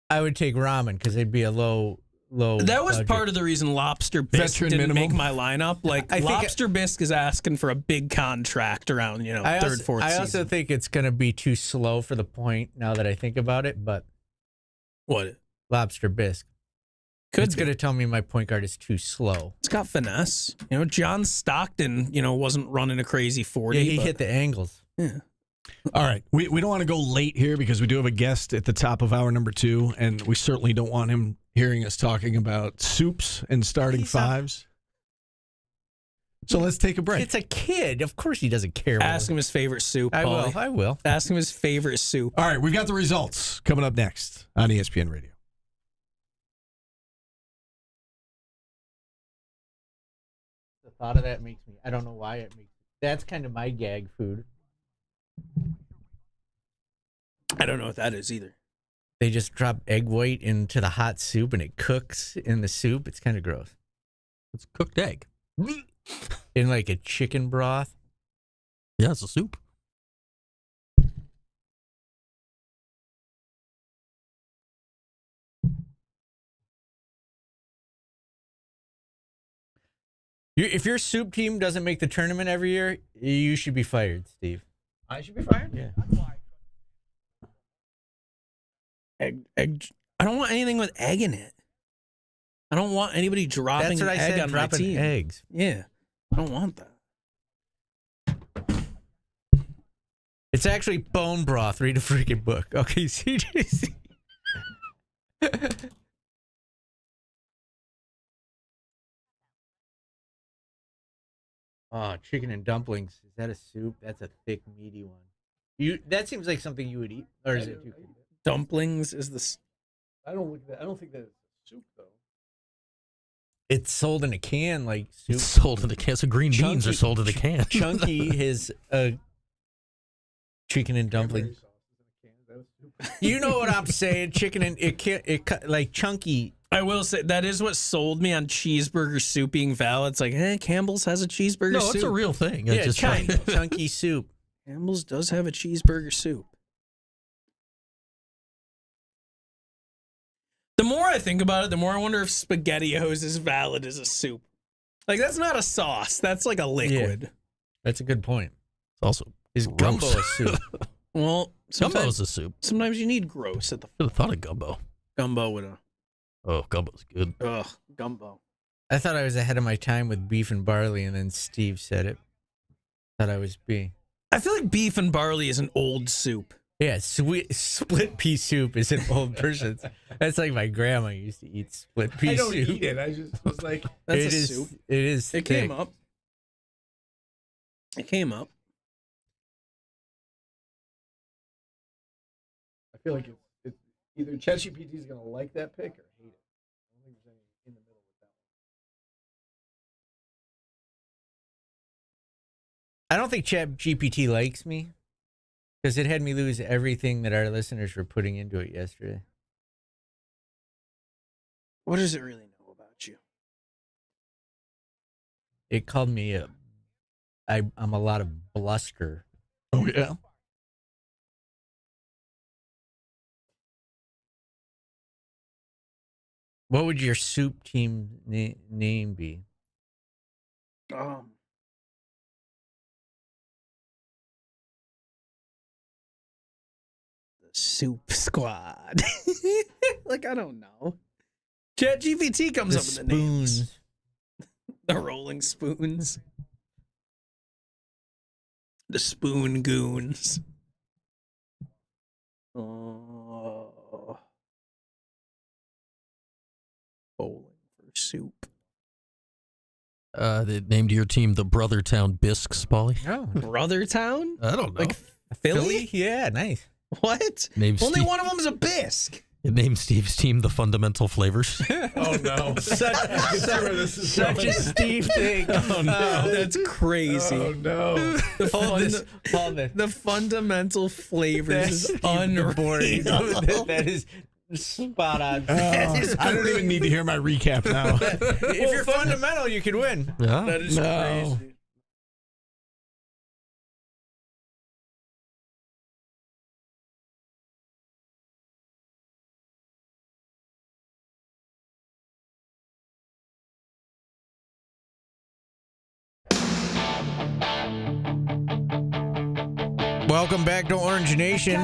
I would take ramen because it'd be a low. That was budget. part of the reason Lobster Bisque Veteran didn't minimum. make my lineup. Like I think Lobster Bisque is asking for a big contract around, third, fourth I season. also think it's going to be too slow for the point now that I think about it, but What? Lobster Bisque. It's going to tell me my point guard is too slow. It's got finesse. John Stockton, wasn't running a crazy 40. Yeah, he but- hit the angles. Yeah. All right, we don't want to go late here because we do have a guest at the top of hour number 2, and we certainly don't want him hearing us talking about soups and starting fives. So let's take a break. It's a kid. Of course he doesn't care. Ask him his favorite soup, Paulie. I will. Ask him his favorite soup. All right, we've got the results coming up next on ESPN Radio. The thought of that makes me, I don't know why it makes, that's kind of my gag food. I don't know what that is either. They just drop egg white into the hot soup and it cooks in the soup. It's kind of gross. It's cooked egg. In like a chicken broth. Yeah, it's a soup. If your soup team doesn't make the tournament every year, you should be fired, Steve. I should be fired? Yeah. Egg. I don't want anything with egg in it. I don't want anybody dropping That's what I egg said, on dropping my team. eggs. Yeah. I don't want that. It's actually bone broth. Read a freaking book. Okay, CJC. Oh, chicken and dumplings. Is that a soup? That's a thick, meaty one. That seems like something you would eat, or is it too? Dumplings is the. I don't think that's soup though. It's sold in a can, like soup. It's sold in a can. So green beans are sold in a can. Chunky his chicken and dumplings. You know what I'm saying? Chicken and like chunky. I will say that is what sold me on cheeseburger soup being valid. It's like, Campbell's has a cheeseburger No, soup. it's a real thing. Yeah, chunky soup. Campbell's does have a cheeseburger soup. The more I think about it, the more I wonder if SpaghettiOs is valid as a soup. Like, that's not a sauce. That's like a liquid. Yeah, that's a good point. It's also Is gross. gumbo a soup? Well, Gumbo is a soup. sometimes you need gross at the Should have thought of gumbo. gumbo with a Oh, gumbo's good. gumbo. I thought I was ahead of my time with beef and barley, and then Steve said it. Thought I was being. I feel like beef and barley is an old soup. Yeah, sweet split pea soup is an old person's. That's like my grandma used to eat split pea soup. it. I just was like, That's It a is- soup. It is. It thick. came up. It came up. I feel like it's either ChatGPT is going to like that pick or hate it. I don't think there's any in the middle with that one. I don't think ChatGPT likes me because it had me lose everything that our listeners were putting into it yesterday. What does it really know about you? It called me I'm a lot of bluster. Oh, yeah. What would your soup team name be? The Soup Squad. Like, I don't know. ChatGPT comes The up with the names. spoons. The Rolling Spoons. The Spoon Goons. Oh. Bowling for soup. They named your team the Brothertown Bisques, Paulie. Oh, Brothertown? I don't know. Like Philly? Yeah, nice. What? Named Only Steve- one of them's a bisque. It named Steve's team the Fundamental Flavors. Oh, no. Such a Steve thing. Oh, no. That's crazy. Oh, no. The fundamental flavors is unreal. That is spot on. I don't even need to hear my recap now. If you're fundamental, you can win. Yeah. That is No. crazy. Welcome back to Orange Nation.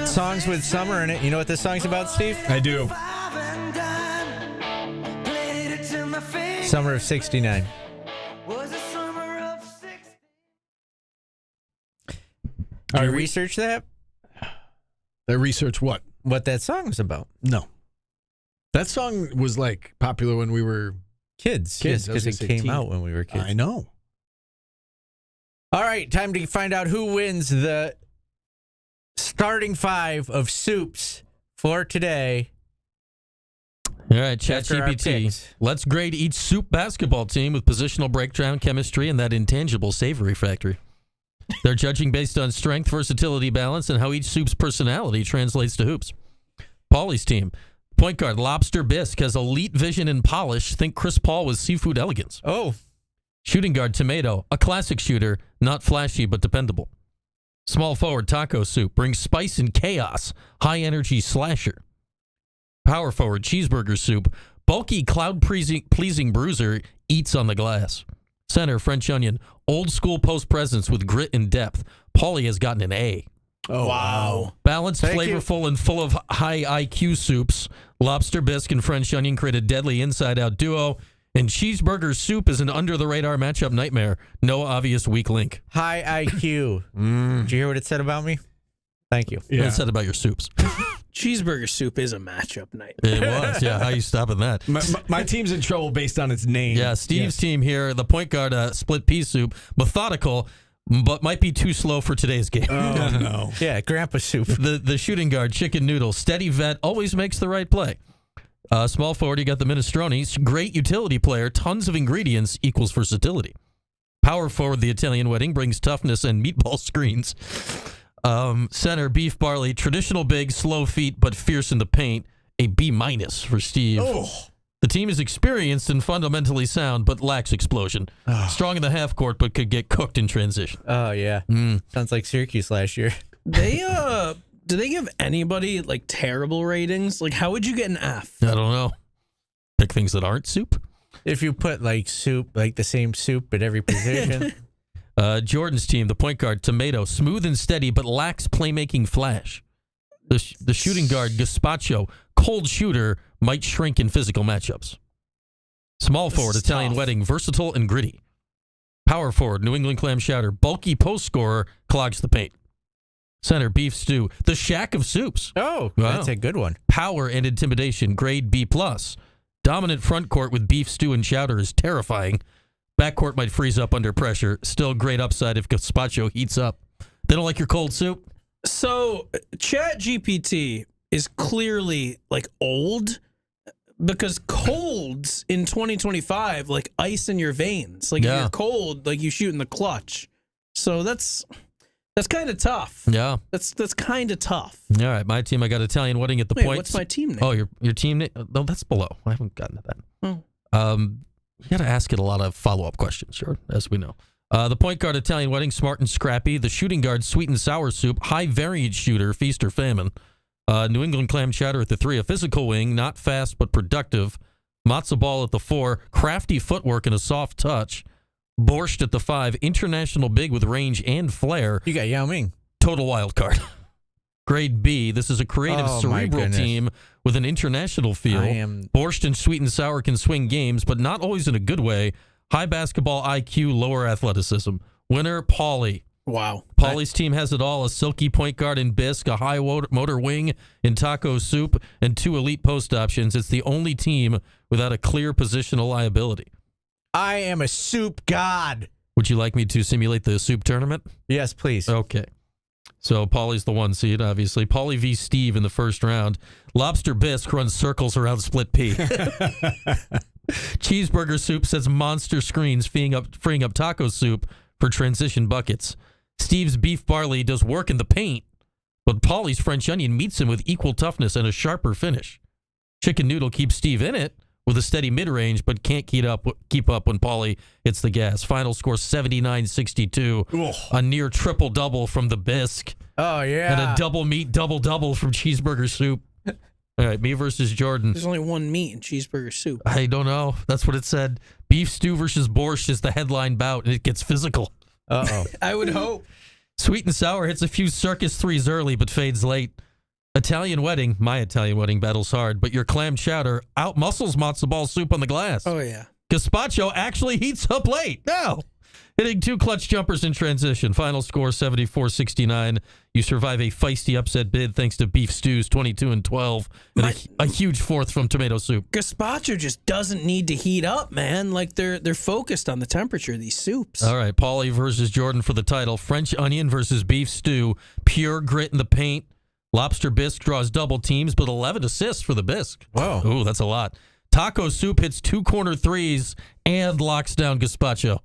Songs with summer in it. You know what this song's about, Steve? I do. Summer of '69. Did you research that? I researched what? What that song was about? No. That song was like popular when we were Kids. Kids, Yes, I was because it gonna say came teen. out when we were kids. I know. All right, time to find out who wins the starting five of soups for today. All right, After our ChatGPT. picks. Let's grade each soup basketball team with positional breakdown, chemistry, and that intangible savory factory. They're judging based on strength, versatility, balance, and how each soup's personality translates to hoops. Paulie's team. Point guard, Lobster Bisque, has elite vision and polish. Think Chris Paul with seafood elegance. Oh, Shooting guard, Tomato, a classic shooter, not flashy but dependable. Small forward, Taco Soup, brings spice and chaos, high-energy slasher. Power forward, Cheeseburger Soup, bulky, cloud-pleasing bruiser, eats on the glass. Center, French Onion, old-school post presence with grit and depth. Paulie has gotten an A. Oh, wow. Balanced, Thank you. flavorful, and full of high IQ soups, Lobster Bisque and French Onion create a deadly inside-out duo, and Cheeseburger Soup is an under-the-radar matchup nightmare. No obvious weak link. high IQ. Did you hear what it said about me? Thank you. What it said about your soups. Cheeseburger soup is a matchup night. It was, yeah. How you stopping that? My team's in trouble based on its name. Yeah, Steve's team here, the point guard, split pea soup, methodical, but might be too slow for today's game. Oh, no. Yeah, grandpa soup. The shooting guard, chicken noodle, steady vet, always makes the right play. Small forward, you got the minestrone. Great utility player, tons of ingredients equals versatility. Power forward, the Italian wedding, brings toughness and meatball screens. Center, beef barley, traditional big, slow feet, but fierce in the paint. A B- for Steve. Oh. The team is experienced and fundamentally sound, but lacks explosion. Strong in the half court, but could get cooked in transition. Oh, yeah. Sounds like Syracuse last year. They do they give anybody like terrible ratings? Like, how would you get an F? I don't know. Pick things that aren't soup. If you put like soup, like the same soup at every position. Jordan's team, the point guard, Tomato, smooth and steady, but lacks playmaking flash. The shooting guard, Gazpacho, cold shooter, might shrink in physical matchups. Small forward, Italian tough. Wedding, versatile and gritty. Power forward, New England Clam Chowder, bulky post scorer, clogs the paint. Center, Beef Stew, the shack of soups. Oh, Wow. that's a good one. Power and intimidation, grade B+. Dominant front court with Beef Stew and Chowder is terrifying. Backcourt might freeze up under pressure. Still great upside if Gazpacho heats up. They don't like your cold soup? So, ChatGPT is clearly like old because colds in 2025 like ice in your veins. Like if Yeah. you're cold, like you shoot in the clutch. So that's kind of tough. Yeah. That's kind of tough. All right, my team, I got Italian Wedding at the Wait, points. what's my team name? Oh, your team name? No, that's below. I haven't gotten to that. Oh. You got to ask it a lot of follow-up questions, sure, as we know. The point guard, Italian Wedding, smart and scrappy. The shooting guard, sweet and sour soup. High varied shooter, feast or famine. New England Clam Chowder at the 3, a physical wing, not fast but productive. Matzo ball at the 4, crafty footwork and a soft touch. Borscht at the 5, international big with range and flair. You got Yao Ming. Total wild card. Grade B. This is a creative, Oh, my cerebral goodness. team with an international feel. Borscht and sweet and sour can swing games, but not always in a good way. High basketball IQ, lower athleticism. Winner, Pauly. Wow. Pauly's team has it all: a silky point guard in Bisque, a high motor wing in Taco Soup, and 2 elite post options. It's the only team without a clear positional liability. I am a soup god. Would you like me to simulate the soup tournament? Yes, please. Okay. So Pauly's the 1 seed, obviously. Pauly v. Steve in the first round. Lobster Bisque runs circles around split pea. Cheeseburger Soup says monster screens, freeing up Taco Soup for transition buckets. Steve's Beef Barley does work in the paint, but Pauly's French Onion meets him with equal toughness and a sharper finish. Chicken Noodle keeps Steve in it with a steady mid-range, but can't keep up when Pauly hits the gas. Final score 79-62. A near triple-double from the Bisque. Oh, yeah. And a double meat double-double from Cheeseburger Soup. All right, me versus Jordan. There's only one meat in cheeseburger soup. I don't know. That's what it said. Beef Stew versus Borscht is the headline bout, and it gets physical. Uh-oh. I would hope. Sweet and Sour hits a few circus threes early, but fades late. Italian Wedding, my Italian Wedding, battles hard, but your Clam Chowder out-muscles matzo ball soup on the glass. Oh, yeah. Gazpacho actually heats up late. No. Hitting 2 clutch jumpers in transition. Final score 74-69. You survive a feisty upset bid thanks to Beef Stews 22-12 and a huge 4th from Tomato Soup. Gazpacho just doesn't need to heat up, man. Like they're focused on the temperature of these soups. All right, Pauly versus Jordan for the title. French Onion versus Beef Stew. Pure grit in the paint. Lobster Bisque draws double teams, but 11 assists for the Bisque. Whoa. Ooh, that's a lot. Taco Soup hits 2 corner threes and locks down Gazpacho.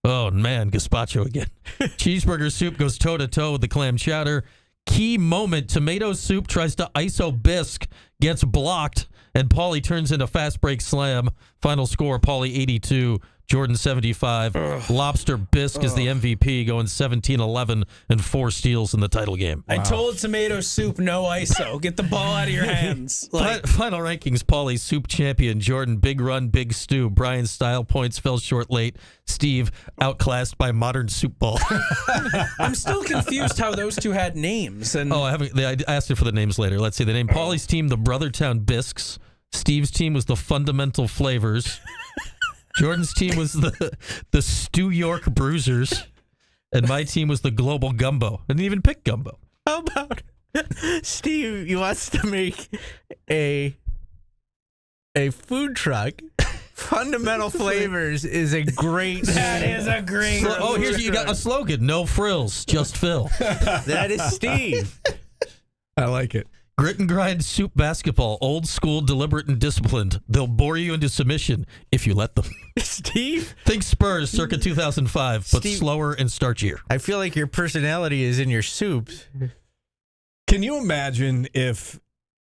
Oh, man, Gazpacho again. Cheeseburger Soup goes toe-to-toe with the Clam Chowder. Key moment, Tomato Soup tries to ISO Bisque, gets blocked, and Pauly turns into fast break slam. Final score, Pauly 82, Jordan 75. Lobster Bisque is the MVP, going 17-11 and 4 steals in the title game. I told Tomato Soup no ISO. Get the ball out of your hands. Final rankings, Pauly Soup champion, Jordan big run, big stew. Brian style points fell short late. Steve outclassed by modern soup ball. I'm still confused how those two had names. And I asked it for the names later. Let's see the name. Pauly's team, the Brothertown Bisques. Steve's team was the Fundamental Flavors. Jordan's team was the Stew York Bruisers. And my team was the Global Gumbo. I didn't even pick Gumbo. How about Steve? He wants to make a food truck. Fundamental Flavors is a great. That is a great. Here's you got a slogan: no frills, just Phil. That is Steve. I like it. Grit and grind soup basketball, old school, deliberate and disciplined. They'll bore you into submission if you let them. Steve? Think Spurs circa 2005, but Steve, slower and starchier. I feel like your personality is in your soups. Can you imagine if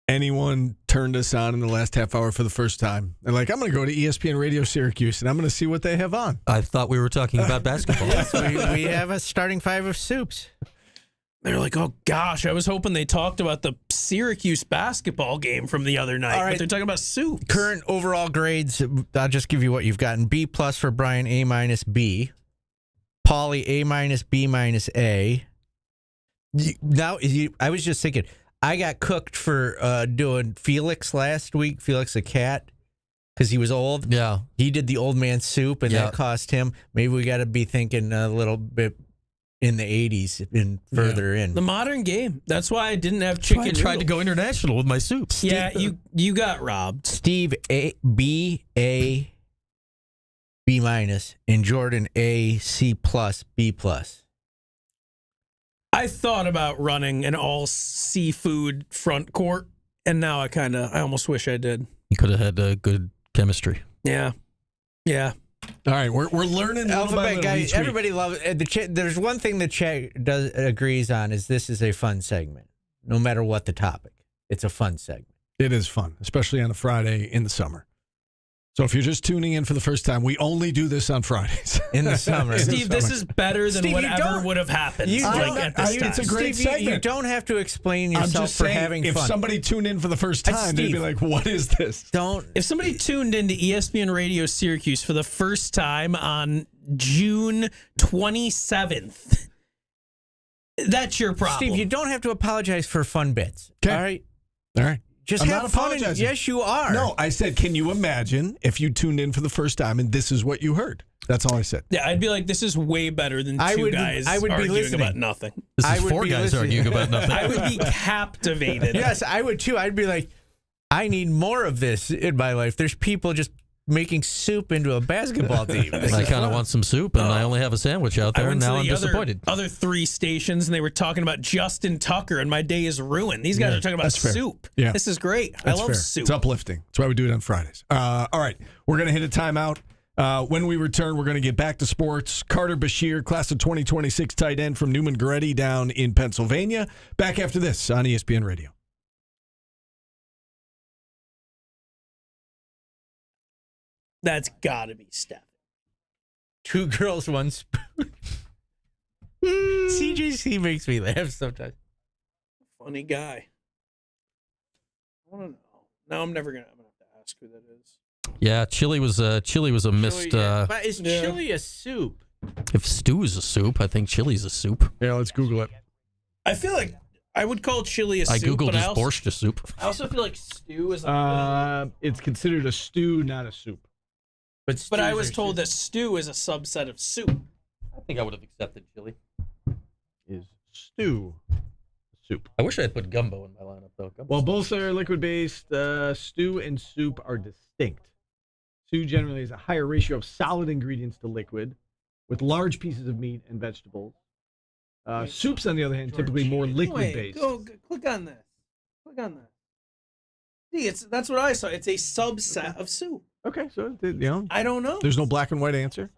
anyone turned us on in the last half hour for the first time, and like, I'm going to go to ESPN Radio Syracuse, and I'm going to see what they have on. I thought we were talking about basketball. Yes, we have a starting five of soups. They're like, oh gosh, I was hoping they talked about the Syracuse basketball game from the other night. All right. But they're talking about soup. Current overall grades, I'll just give you what you've gotten. B+ for Brian, A- B. Paulie, A-, B- A. I was just thinking, I got cooked for doing Felix last week, Felix the cat, because he was old. Yeah. He did the old man soup, and that cost him. Maybe we got to be thinking a little bit in the 80s and further in. The modern game. That's why I didn't have chicken. I tried to go international with my soup. Yeah, you got robbed. Steve, B, B-, and Jordan, A, C+, B+. I thought about running an all seafood front court, and now I almost wish I did. You could have had good chemistry. Yeah. Yeah. All right, we're learning. Alphabet guys, everybody loves it. There's one thing the chat agrees on is this is a fun segment, no matter what the topic. It's a fun segment. It is fun, especially on a Friday in the summer. So if you're just tuning in for the first time, we only do this on Fridays. In the summer. Steve, this is better than Steve, whatever would have happened. At this time. It's a great Steve, segment. you don't have to explain I'm yourself just for saying, having if fun. somebody tuned in for the first time, they'd be Steve. like, what is this? If somebody tuned into ESPN Radio Syracuse for the first time on June 27th, that's your problem. Steve, you don't have to apologize for fun bits. Okay. All right? All right. Just I'm have not fun. apologizing. Yes, you are. No, I said, can you imagine if you tuned in for the first time and this is what you heard? That's all I said. Yeah, I'd be like, this is way better than I would guys be arguing listening. about nothing. This I is would four be guys listening. arguing about nothing. I would be captivated. Yes, I would too. I'd be like, I need more of this in my life. There's people just making soup into a basketball team. I kind of want some soup, and I only have a sandwich out I there, went and to now I'm the disappointed. other three stations, and they were talking about Justin Tucker, and my day is ruined. These guys are talking about that's fair. soup. Yeah. This is great. That's I love fair. soup. It's uplifting. That's why we do it on Fridays. All right. We're going to hit a timeout. When we return, we're going to get back to sports. Carter Bashir, class of 2026 tight end from Newman Goretti down in Pennsylvania. Back after this on ESPN Radio. That's got to be Steph. 2 girls, 1 spoon. CJC makes me laugh sometimes. Funny guy. I want to know. No, I'm never gonna. I'm gonna have to ask who that is. Yeah, chili was a missed. But is chili a soup? If stew is a soup, I think chili's a soup. Yeah, let's Google it. I feel like I would call chili a soup. I googled but is I also, borscht a soup. I also feel like stew is. A It's considered a stew, not a soup. but I was told that stew is a subset of soup. I think I would have accepted chili. Is stew soup? I wish I had put gumbo in my lineup though. Well, both are liquid-based. Stew and soup are distinct. Stew generally has a higher ratio of solid ingredients to liquid, with large pieces of meat and vegetables. Soups, on the other hand, typically more liquid-based. Click on this. Click on this. See, that's what I saw. It's a subset of soup. Okay, so you know, I don't know. there's no black and white answer.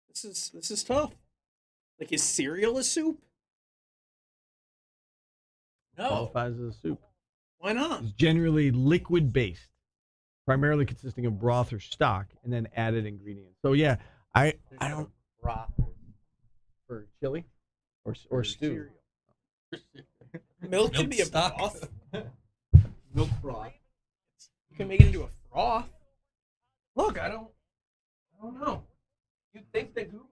This is tough. Like, is cereal a soup? No. Qualifies as a soup. Why not? It's generally liquid-based, primarily consisting of broth or stock, and then added ingredients. So yeah, I don't broth for chili or stew. Milk should be a stock. broth. Milk broth. You can make it into a froth. Look, I don't know. You'd think that Google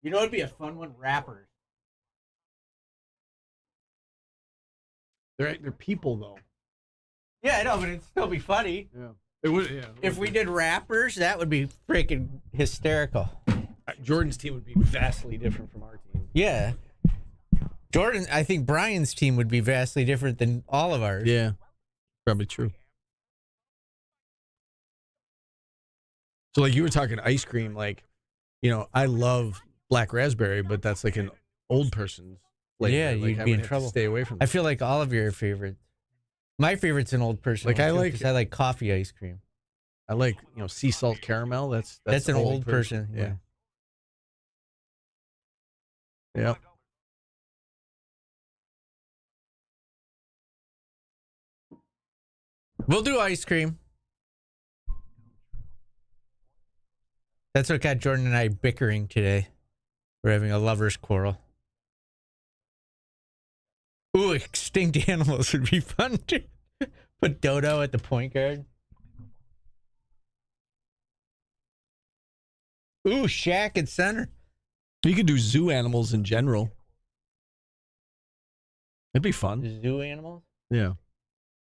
You know, it'd be a fun one. Rappers. They're people though. Yeah, I know, but it'd still be funny. Yeah. It would. Yeah. If we did rappers, that would be freaking hysterical. Jordan's team would be vastly different from our team. Yeah. Jordan, I think Brian's team would be vastly different than all of ours. Yeah. Probably true. So, like, you were talking ice cream, like, you know, I love black raspberry, but that's like an old person's flavor. Yeah, like, you'd I be would in have to trouble. stay away from I that. feel like all of your favorites. My favorite's an old person. Like, one, I too, like- 'cause I like coffee ice cream. I like, you know, sea salt caramel. That's An old person. Yeah. Yep. We'll do ice cream. That's what got Jordan and I bickering today. We're having a lover's quarrel. Ooh, extinct animals would be fun too. Put Dodo at the point guard. Ooh, Shaq at center. You could do zoo animals in general. It'd be fun. Zoo animals? Yeah.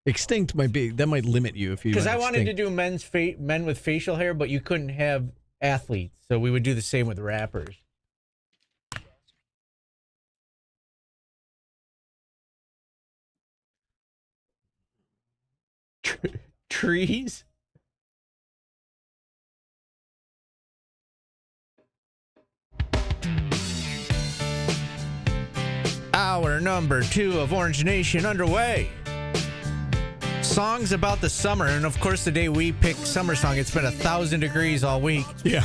Extinct might limit you if you. Because went I wanted to extinct. do men with facial hair, but you couldn't have athletes. So we would do the same with rappers. Trees? Hour number 2 of Orange Nation underway. Songs about the summer, and of course, the day we pick summer song, it's been 1,000 degrees all week, Yeah.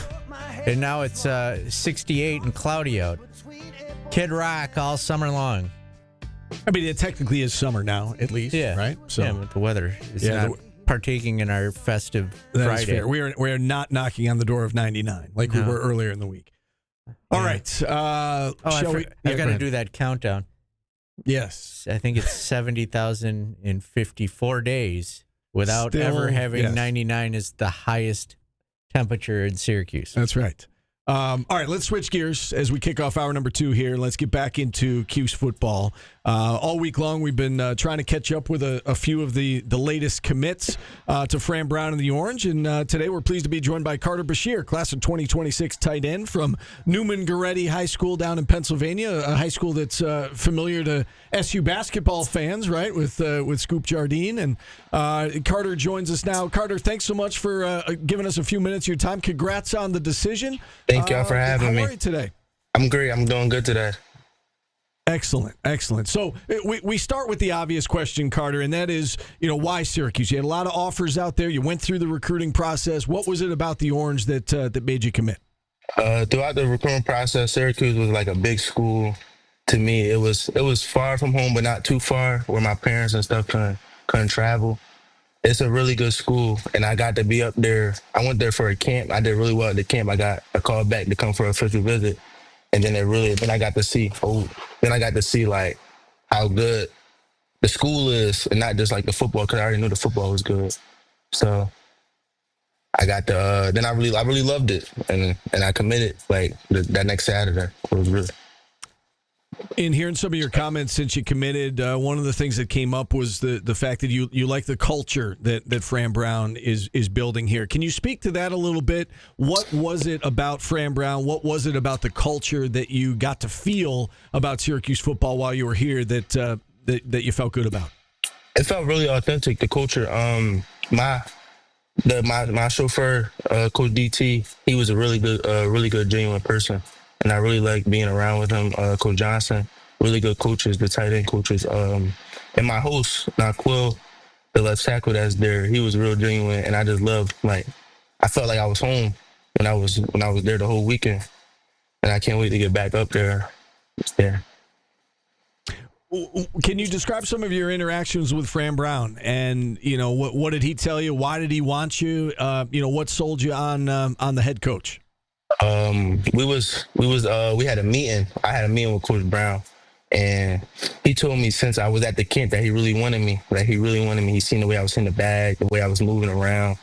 and now it's 68 and cloudy out. Kid Rock all summer long. I mean, it technically is summer now, at least. Yeah, Right. So yeah, but the weather is Yeah, not partaking in our festive that is Friday. fair. We are not knocking on the door of 99 like we No. were earlier in the week. All Yeah. right. Oh, Shall we? I've got go to ahead. do that countdown. Yes. I think it's 70,054 days without Still, ever having yes. 99 as the highest temperature in Syracuse. That's right. All right, let's switch gears as we kick off hour number 2 here. Let's get back into Cuse football. All week long, we've been trying to catch up with a few of the latest commits to Fran Brown and the Orange. And today we're pleased to be joined by Carter Bashir, class of 2026 tight end from Newman Goretti High School down in Pennsylvania, a high school that's familiar to SU basketball fans, right, with Scoop Jardine. And Carter joins us now. Carter, thanks so much for giving us a few minutes of your time. Congrats on the decision. Thank y'all for having me. How are you today? I'm great. I'm doing good today. Excellent, excellent. So we start with the obvious question, Carter, and that is, why Syracuse? You had a lot of offers out there. You went through the recruiting process. What was it about the Orange that made you commit? Throughout the recruiting process, Syracuse was like a big school to me. It was far from home, but not too far, where my parents and stuff couldn't travel. It's a really good school, and I got to be up there. I went there for a camp. I did really well at the camp. I got a call back to come for an official visit, and then I got to see like how good the school is, and not just like the football, because I already knew the football was good. So I got then I really loved it, and I committed like that next Saturday. It was really. In hearing some of your comments since you committed, one of the things that came up was the fact that you like the culture that Fran Brown is building here. Can you speak to that a little bit? What was it about Fran Brown? What was it about the culture that you got to feel about Syracuse football while you were here that you felt good about? It felt really authentic. The culture. My chauffeur, Coach DT, he was a really good, genuine person. And I really like being around with him. Coach Johnson, really good coaches, the tight end coaches. And my host, Quill, the left tackle that's there, he was real genuine. And I just loved, I felt like I was home when I was there the whole weekend. And I can't wait to get back up there. Yeah. Can you describe some of your interactions with Fran Brown? And, what did he tell you? Why did he want you? What sold you on the head coach? We had a meeting. I had a meeting with Coach Brown, and he told me since I was at the camp that he really wanted me. He seen the way I was in the bag, the way I was moving around,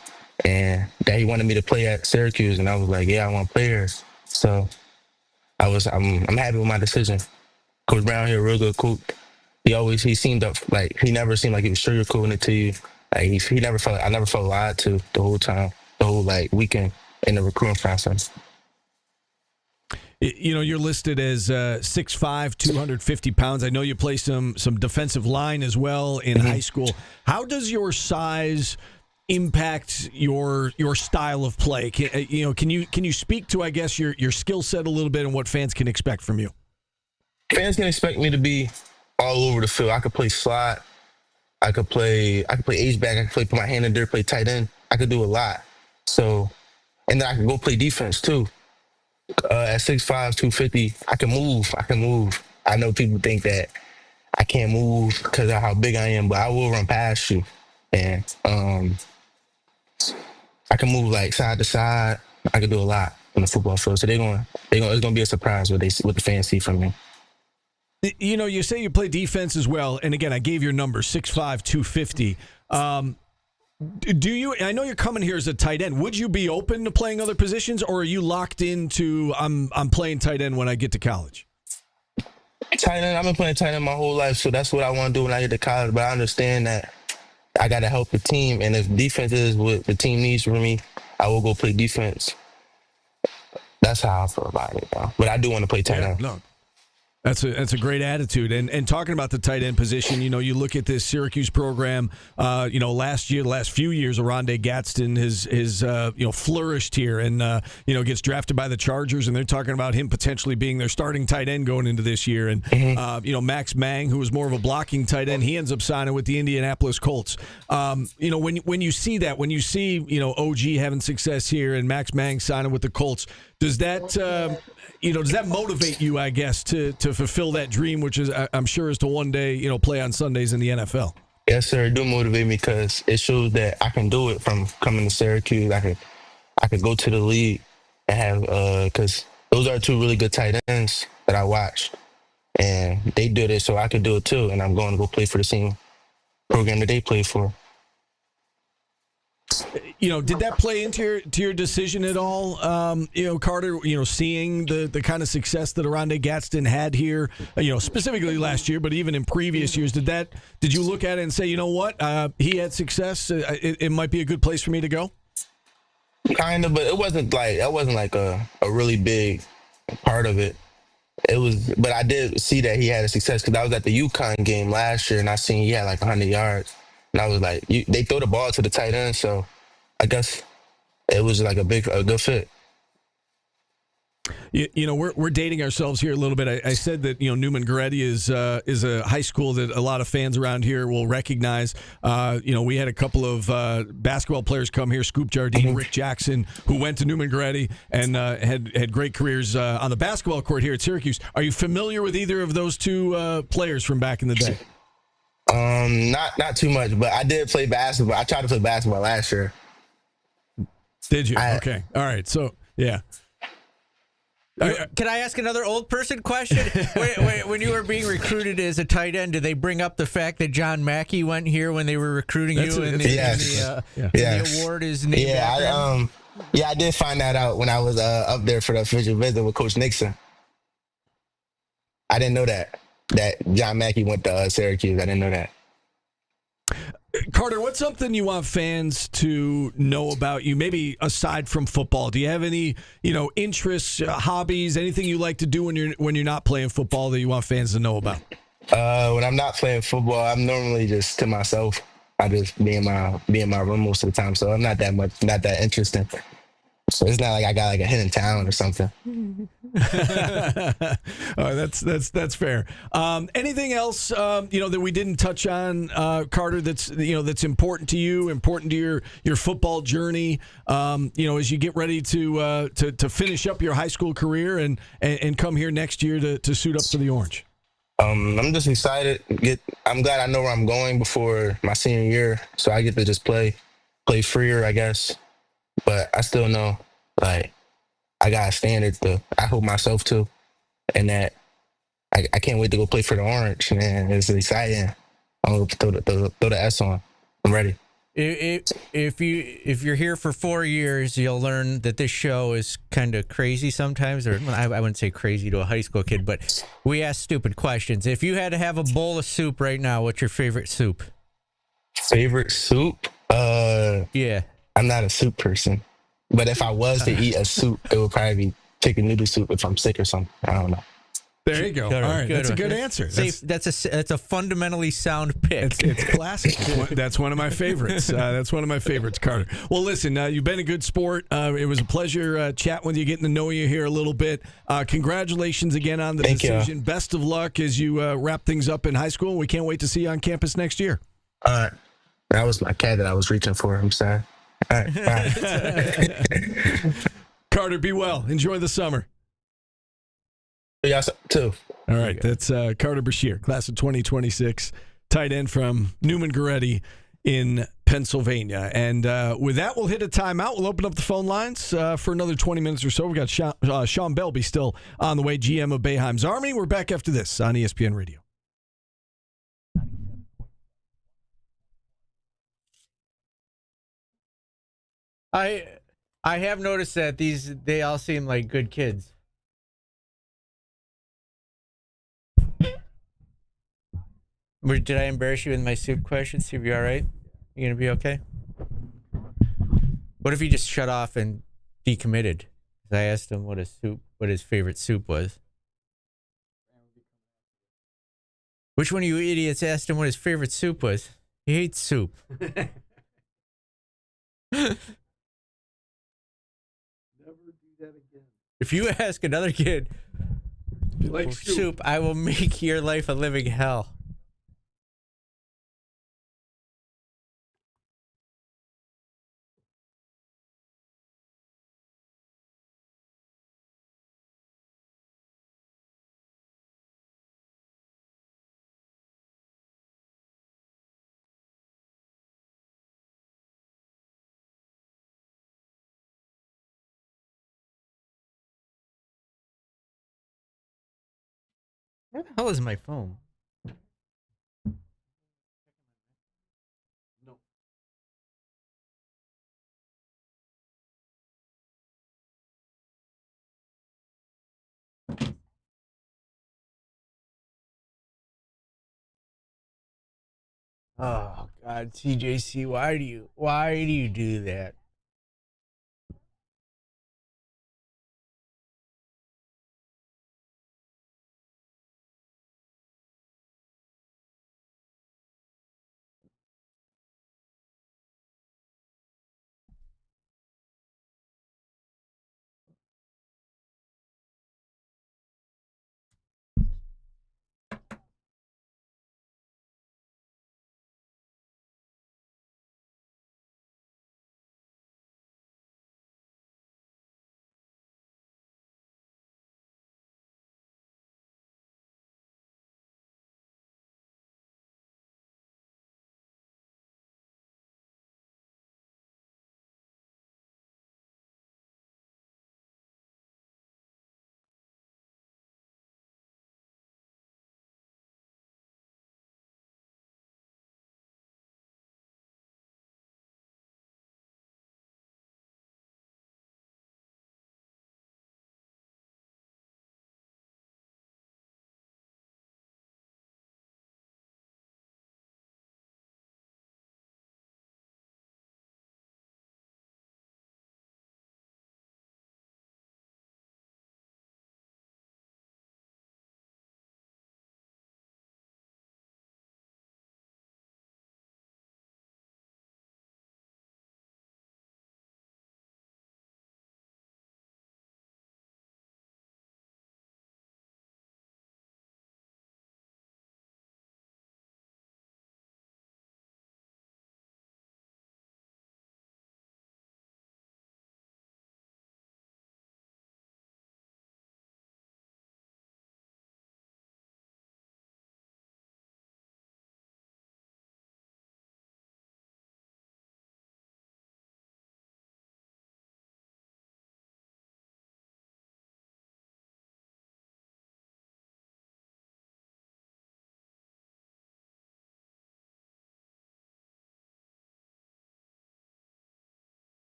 and that he wanted me to play at Syracuse. And I was like, yeah, I want to play here. So I'm happy with my decision. Coach Brown here, real good coach. He seemed up like he never seemed like he was sugarcoating it to you. Like he never felt I never felt lied to the whole time, the whole like weekend in the recruiting process. You know, you're listed as 6'5", 250 pounds. I know you play some defensive line as well in high school. How does your size impact your style of play? Can you speak to, I guess, your skill set a little bit and what fans can expect from you? Fans can expect me to be all over the field. I could play slot. I could play H-back. I could put my hand in there, play tight end. I could do a lot. So, and then I could go play defense too. At 6'5", 250, I can move. I know people think that I can't move because of how big I am, but I will run past you. And I can move like side to side. I can do a lot on the football field. So it's gonna be a surprise what the fans see from me. You know, you say you play defense as well, and again, I gave your number 6'5", 250. Do you? I know you're coming here as a tight end. Would you be open to playing other positions, or are you locked into I'm playing tight end when I get to college? Tight end. I've been playing tight end my whole life, so that's what I want to do when I get to college. But I understand that I got to help the team, and if defense is what the team needs from me, I will go play defense. That's how I feel about it, bro. But I do want to play tight end. No. That's a great attitude. And talking about the tight end position, you know, you look at this Syracuse program, last few years, Oronde Gadsden has flourished here and, gets drafted by the Chargers, and they're talking about him potentially being their starting tight end going into this year. And, Max Mang, who was more of a blocking tight end, he ends up signing with the Indianapolis Colts. When you see that, when you see, OG having success here and Max Mang signing with the Colts, does that motivate you, I guess, to fulfill that dream, which is, I'm sure, is to one day, play on Sundays in the NFL? Yes, sir. It do motivate me because it shows that I can do it from coming to Syracuse. I could go to the league and have, because those are two really good tight ends that I watched. And they did it, so I could do it too. And I'm going to go play for the same program that they play for. Did that play into your decision at all, Carter? Seeing the kind of success that Oronde Gadsden had here, specifically last year, but even in previous years, did you look at it and say, you know what, he had success, it might be a good place for me to go? Kind of, but it wasn't like a really big part of it. It was, but I did see that he had a success because I was at the UConn game last year and I seen he had like 100 yards. And I was like, they throw the ball to the tight end, so I guess it was like a good fit. We're dating ourselves here a little bit. I said that Newman Goretti is a high school that a lot of fans around here will recognize. We had a couple of basketball players come here, Scoop Jardine, Rick Jackson, who went to Newman Goretti and had great careers on the basketball court here at Syracuse. Are you familiar with either of those two players from back in the day? Not too much, but I did play basketball. I tried to play basketball last year. Did you? Okay. All right. So, yeah. Can I ask another old person question? When you were being recruited as a tight end, did they bring up the fact that John Mackey went here when they were recruiting you? The award is named after him? I did find that out when I was up there for the official visit with Coach Nixon. I didn't know that John Mackey went to Syracuse. I didn't know that. Carter, what's something you want fans to know about you, maybe aside from football? Do you have any, interests, hobbies, anything you like to do when you're not playing football that you want fans to know about? When I'm not playing football, I'm normally just to myself. I just be in my room most of the time, so I'm not that interesting. So it's not like I got like a hidden talent or something. That's fair. Anything else that we didn't touch on, Carter? That's important to you, important to your football journey. As you get ready to finish up your high school career and come here next year to suit up for the Orange. I'm just excited. I'm glad I know where I'm going before my senior year, so I get to just play freer, I guess. But I still know, like, I got a standard to I hold myself to, and that I can't wait to go play for the Orange, man. It's exciting. I'm going to throw the S on. I'm ready. If you're here for 4 years, you'll learn that this show is kind of crazy sometimes. Or I wouldn't say crazy to a high school kid, but we ask stupid questions. If you had to have a bowl of soup right now, what's your favorite soup? Favorite soup? Yeah. I'm not a soup person, but if I was to eat a soup, it would probably be chicken noodle soup if I'm sick or something. I don't know. There you go. All right, that's a good one. answer. That's a fundamentally sound pick. It's classic. That's one of my favorites. That's one of my favorites, Carter. Well, listen, you've been a good sport. It was a pleasure chatting with you, getting to know you here a little bit. Congratulations again on the decision. Best of luck as you wrap things up in high school. We can't wait to see you on campus next year. That was my cat that I was reaching for. I'm sorry. All right, bye. Carter, be well. Enjoy the summer. Y'all too. All right, that's Carter Bashir, class of 2026, tight end from Newman Goretti in Pennsylvania. And with that, we'll hit a timeout. We'll open up the phone lines for another 20 minutes or so. We've got Sean Belby still on the way, GM of Boeheim's Army. We're back after this on ESPN Radio. I have noticed that they all seem like good kids. Did I embarrass you with my soup question? See if you're all right. You gonna be okay? What if he just shut off and decommitted? 'Cause I asked him what his favorite soup was. Which one of you idiots asked him what his favorite soup was? He hates soup. If you ask another kid like soup, I will make your life a living hell. Where the hell is my phone? Oh God, CJC, why do you do that?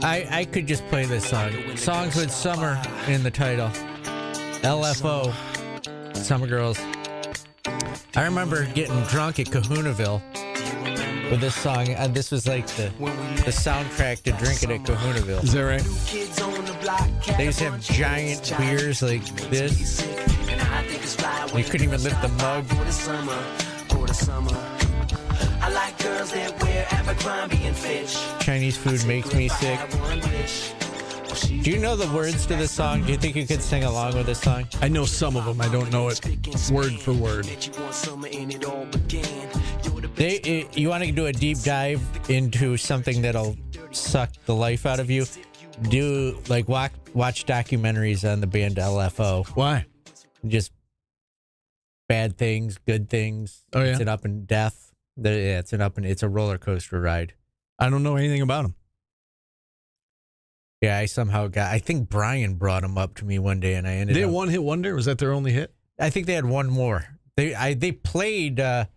I could just play this song. Songs with summer in the title. LFO. Summer Girls. I remember getting drunk at Kahunaville with this song. This was like the soundtrack to drinking at Kahunaville. Is that right? They used to have giant beers like this. You couldn't even lift the mug. Chinese food makes me sick. Do you know the words to this song? Do you think you could sing along with this song? I know some of them. I don't know it word for word. You want to do a deep dive into something that'll suck the life out of you? Do like watch documentaries on the band LFO. Why? Just bad things, good things. Oh yeah, it's an up and death. It's a roller coaster ride. I don't know anything about them. Yeah, I think Brian brought them up to me one day, and I ended up. They had one hit wonder. Was that their only hit? I think they had one more. They played the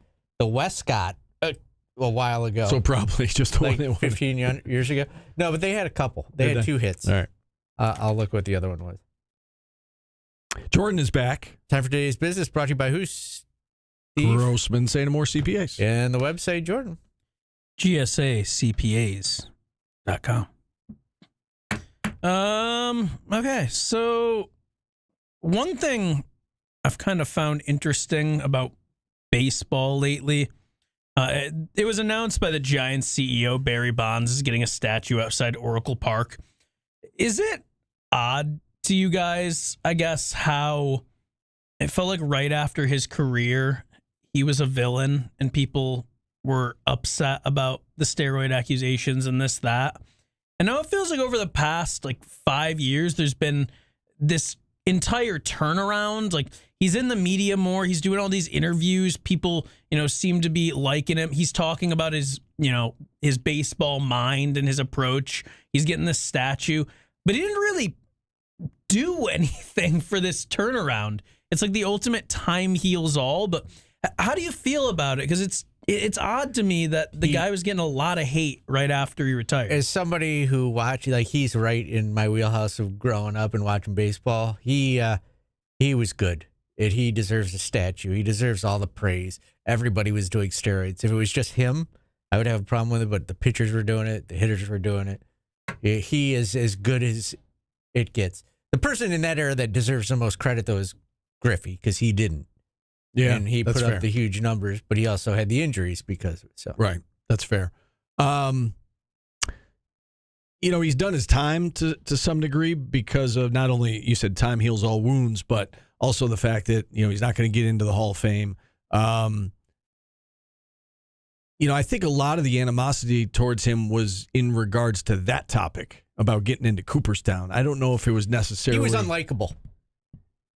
Westcott a while ago. So probably just like one 15 years ago. No, but they had a couple. They had 2 hits. All right. I'll look what the other one was. Jordan is back. Time for today's business, brought to you by who? Steve Grossman, say no more CPAs. And the website, Jordan. GSACPAs.com. Okay, so one thing I've kind of found interesting about baseball lately, it was announced by the Giants CEO, Barry Bonds, is getting a statue outside Oracle Park. Is it odd to you guys, I guess, how it felt like right after his career, he was a villain and people were upset about the steroid accusations and this, that. And now it feels like over the past 5 years, there's been this entire turnaround. Like he's in the media more. He's doing all these interviews. People, seem to be liking him. He's talking about his baseball mind and his approach. He's getting this statue, but he didn't really do anything for this turnaround. It's like the ultimate time heals all. But how do you feel about it? Because it's odd to me that the guy was getting a lot of hate right after he retired. As somebody who watched, he's right in my wheelhouse of growing up and watching baseball. He was good. He deserves a statue. He deserves all the praise. Everybody was doing steroids. If it was just him, I would have a problem with it. But the pitchers were doing it. The hitters were doing it. He is as good as it gets. The person in that era that deserves the most credit, though, is Griffey, because he didn't. Yeah, and he put up the huge numbers, but he also had the injuries because of it. So right, that's fair. He's done his time to some degree because of not only, you said time heals all wounds, but also the fact that he's not going to get into the Hall of Fame. I think a lot of the animosity towards him was in regards to that topic about getting into Cooperstown. I don't know if it was necessarily. He was unlikable.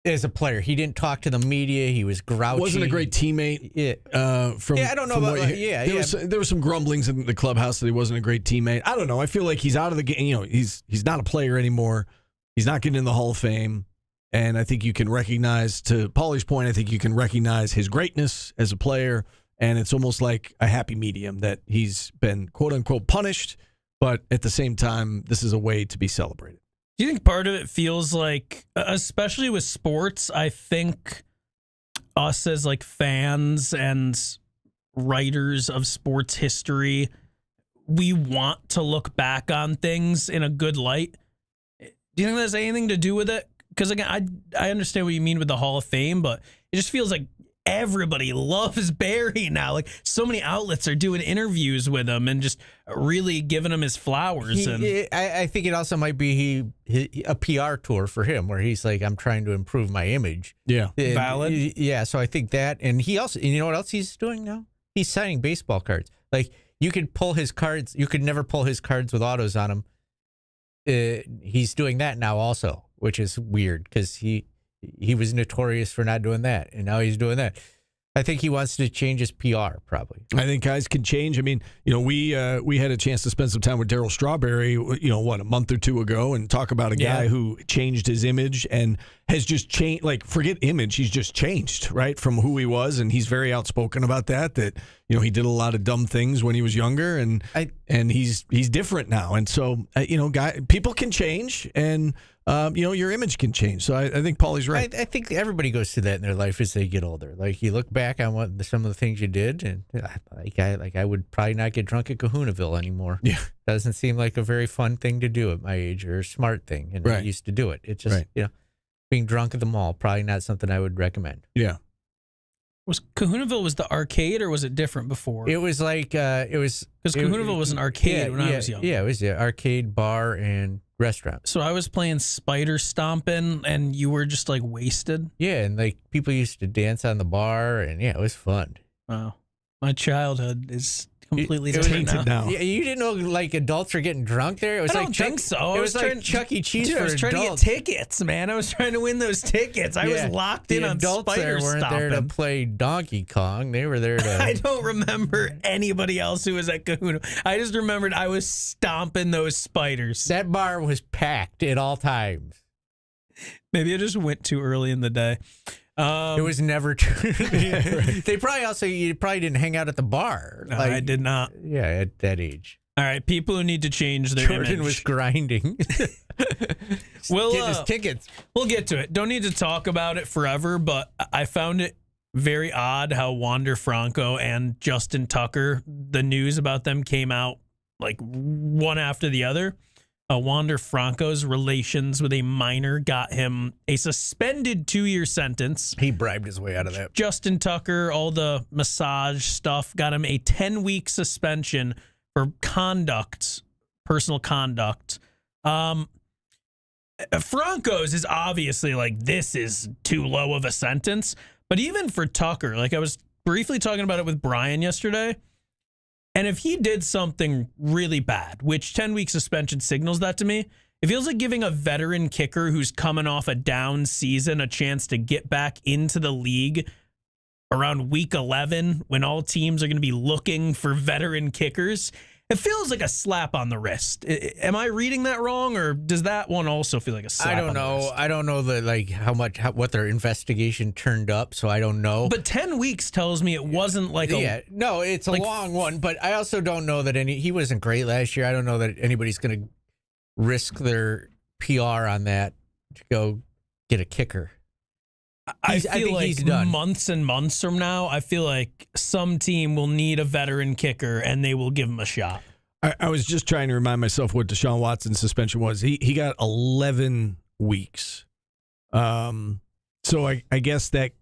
As a player, he didn't talk to the media. He was grouchy. Wasn't a great teammate. Yeah, I don't know about. There were some grumblings in the clubhouse that he wasn't a great teammate. I don't know. I feel like he's out of the game. He's not a player anymore. He's not getting in the Hall of Fame. And I think you can recognize, to Paulie's point, I think you can recognize his greatness as a player. And it's almost like a happy medium that he's been quote unquote punished, but at the same time, this is a way to be celebrated. Do you think part of it feels like, especially with sports, I think us as fans and writers of sports history, we want to look back on things in a good light. Do you think that has anything to do with it? Because again, I understand what you mean with the Hall of Fame, but it just feels like everybody loves Barry now. So many outlets are doing interviews with him and just really giving him his flowers. I think it also might be a PR tour for him where he's like, I'm trying to improve my image. Yeah. Valid. Yeah. So I think that, and he also, you know what else he's doing now? He's signing baseball cards. You could pull his cards. You could never pull his cards with autos on them. He's doing that now also, which is weird because he was notorious for not doing that, and now he's doing that. I think he wants to change his PR, probably. I think guys can change. I mean, we had a chance to spend some time with Darryl Strawberry, a month or two ago, and talk about a guy who changed his image and has just changed. Like, forget image, he's just changed, right, from who he was, and he's very outspoken about that. That he did a lot of dumb things when he was younger, and he's different now. And so, people can change, and your image can change. So I think Paulie's right. I think everybody goes through that in their life as they get older. Like, you look back on some of the things you did, and I would probably not get drunk at Kahunaville anymore. Yeah, doesn't seem like a very fun thing to do at my age, or a smart thing, and I used to do it. It just being drunk at the mall, probably not something I would recommend. Yeah. Was Kahunaville was the arcade, or was it different before? It was like because Kahunaville was an arcade when I was young. Yeah, it was an arcade, bar, and restaurant. So I was playing Spider Stompin', and you were just like wasted. Yeah, and like people used to dance on the bar, and it was fun. Wow, my childhood is completely tainted now. Yeah, you didn't know like adults are getting drunk there. It was I don't think so. It was like Chuck E. Cheese for I was trying adults. to get tickets, man. I was trying to win those tickets. I was locked in on adults Spider there weren't Stompin'. there to play Donkey Kong. They were there to. I don't remember anybody else who was at Kahuna. I just remembered I was stomping those spiders. That bar was packed at all times. Maybe I just went too early in the day. It was never true. They probably you probably didn't hang out at the bar. No, I did not. Yeah, at that age. All right, people who need to change their Jordan image. was grinding. Getting his tickets. We'll get to it. Don't need to talk about it forever, but I found it very odd how Wander Franco and Justin Tucker, the news about them came out like one after the other. Wander Franco's relations with a minor got him a suspended 2-year sentence. He bribed his way out of that. Justin Tucker, all the massage stuff, got him a 10-week suspension for personal conduct. Franco's is obviously like, this is too low of a sentence. But even for Tucker, like I was briefly talking about it with Brian yesterday, and if he did something really bad, which 10-week suspension signals that to me, it feels like giving a veteran kicker who's coming off a down season a chance to get back into the league around week 11 when all teams are going to be looking for veteran kickers. It feels like a slap on the wrist. Am I reading that wrong, or does that one also feel like a slap on the wrist? I don't know what their investigation turned up, so I don't know. But 10 weeks tells me it wasn't like no, it's a long one, but I also don't know that he wasn't great last year. I don't know that anybody's going to risk their PR on that to go get a kicker. I feel like he's done. Months and months from now, I feel like some team will need a veteran kicker and they will give him a shot. I was just trying to remind myself what Deshaun Watson's suspension was. He got 11 weeks. So I guess that,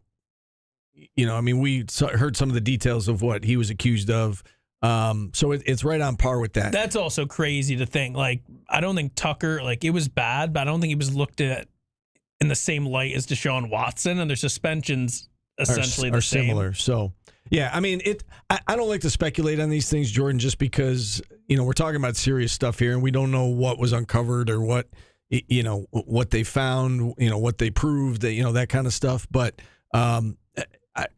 we heard some of the details of what he was accused of. So it's right on par with that. That's also crazy to think. Like, I don't think Tucker, it was bad, but I don't think he was looked at in the same light as Deshaun Watson, and their suspensions essentially are the same. Similar. So, yeah, I don't like to speculate on these things, Jordan, just because, we're talking about serious stuff here, and we don't know what was uncovered or what, what they found, what they proved, that kind of stuff. But,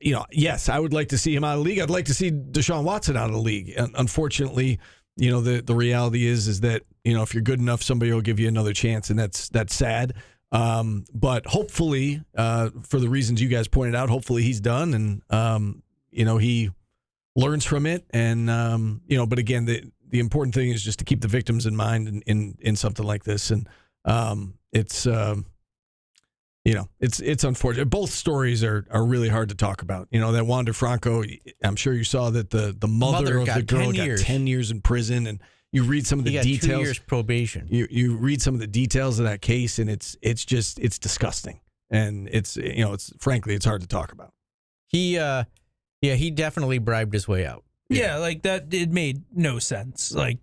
yes, I would like to see him out of the league. I'd like to see Deshaun Watson out of the league. Unfortunately, the reality is that, if you're good enough, somebody will give you another chance, and that's sad. But hopefully, for the reasons you guys pointed out, hopefully he's done and, he learns from it. And, but again, the important thing is just to keep the victims in mind in something like this. And, it's unfortunate. Both stories are really hard to talk about. That Wander Franco, I'm sure you saw that the mother of the girl got 10 years in prison, and you read some of the details. 2 years probation. You read some of the details of that case, and it's disgusting, and it's frankly it's hard to talk about. He definitely bribed his way out. Yeah, that it made no sense. Like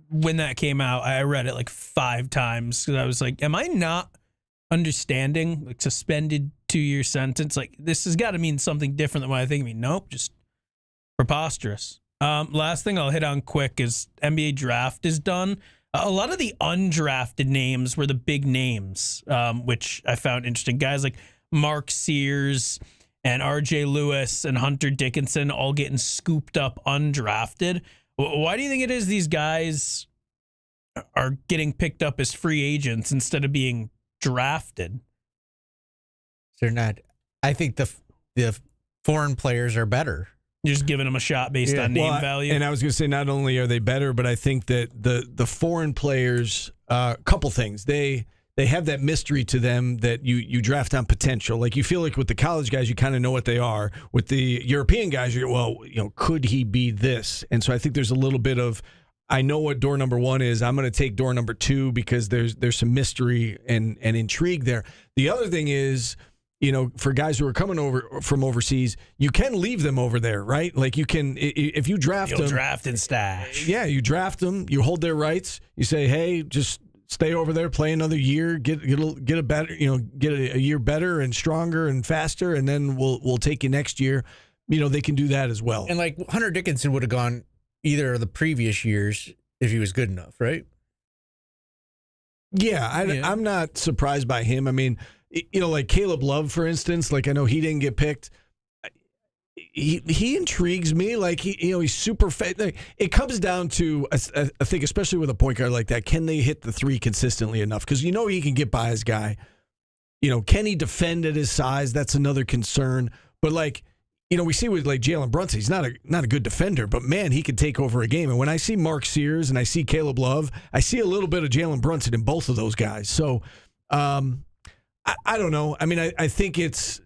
when that came out, I read it 5 times because I was like, am I not understanding? Suspended 2-year sentence. This has got to mean something different than what I think. Nope, just preposterous. Last thing I'll hit on quick is NBA draft is done. A lot of the undrafted names were the big names, which I found interesting. Guys like Mark Sears and R.J. Lewis and Hunter Dickinson all getting scooped up undrafted. Why do you think it is these guys are getting picked up as free agents instead of being drafted? They're not. I think the foreign players are better. You're just giving them a shot based on name value. And I was going to say, not only are they better, but I think that the foreign players, a couple things. They have that mystery to them that you draft on potential. Like you feel like with the college guys, you kind of know what they are. With the European guys, could he be this? And so I think there's a little bit of, I know what door number 1 is. I'm going to take door number 2 because there's some mystery and intrigue there. The other thing is, for guys who are coming over from overseas, you can leave them over there, right? Like you can, if you draft them. Draft and stash. Yeah, you draft them. You hold their rights. You say, hey, just stay over there, play another year, get a better, get a year better and stronger and faster, and then we'll take you next year. They can do that as well. And like Hunter Dickinson would have gone either of the previous years if he was good enough, right? Yeah, I'm not surprised by him. I mean, like Caleb Love, for instance, like I know he didn't get picked. He intrigues me. Like he's super fast. Like, it comes down to I think, especially with a point guard like that, can they hit the 3 consistently enough? Because he can get by his guy. Can he defend at his size? That's another concern. But like, we see with like Jalen Brunson, he's not a good defender, but man, he can take over a game. And when I see Mark Sears and I see Caleb Love, I see a little bit of Jalen Brunson in both of those guys. So. I don't know. I mean, I think it's,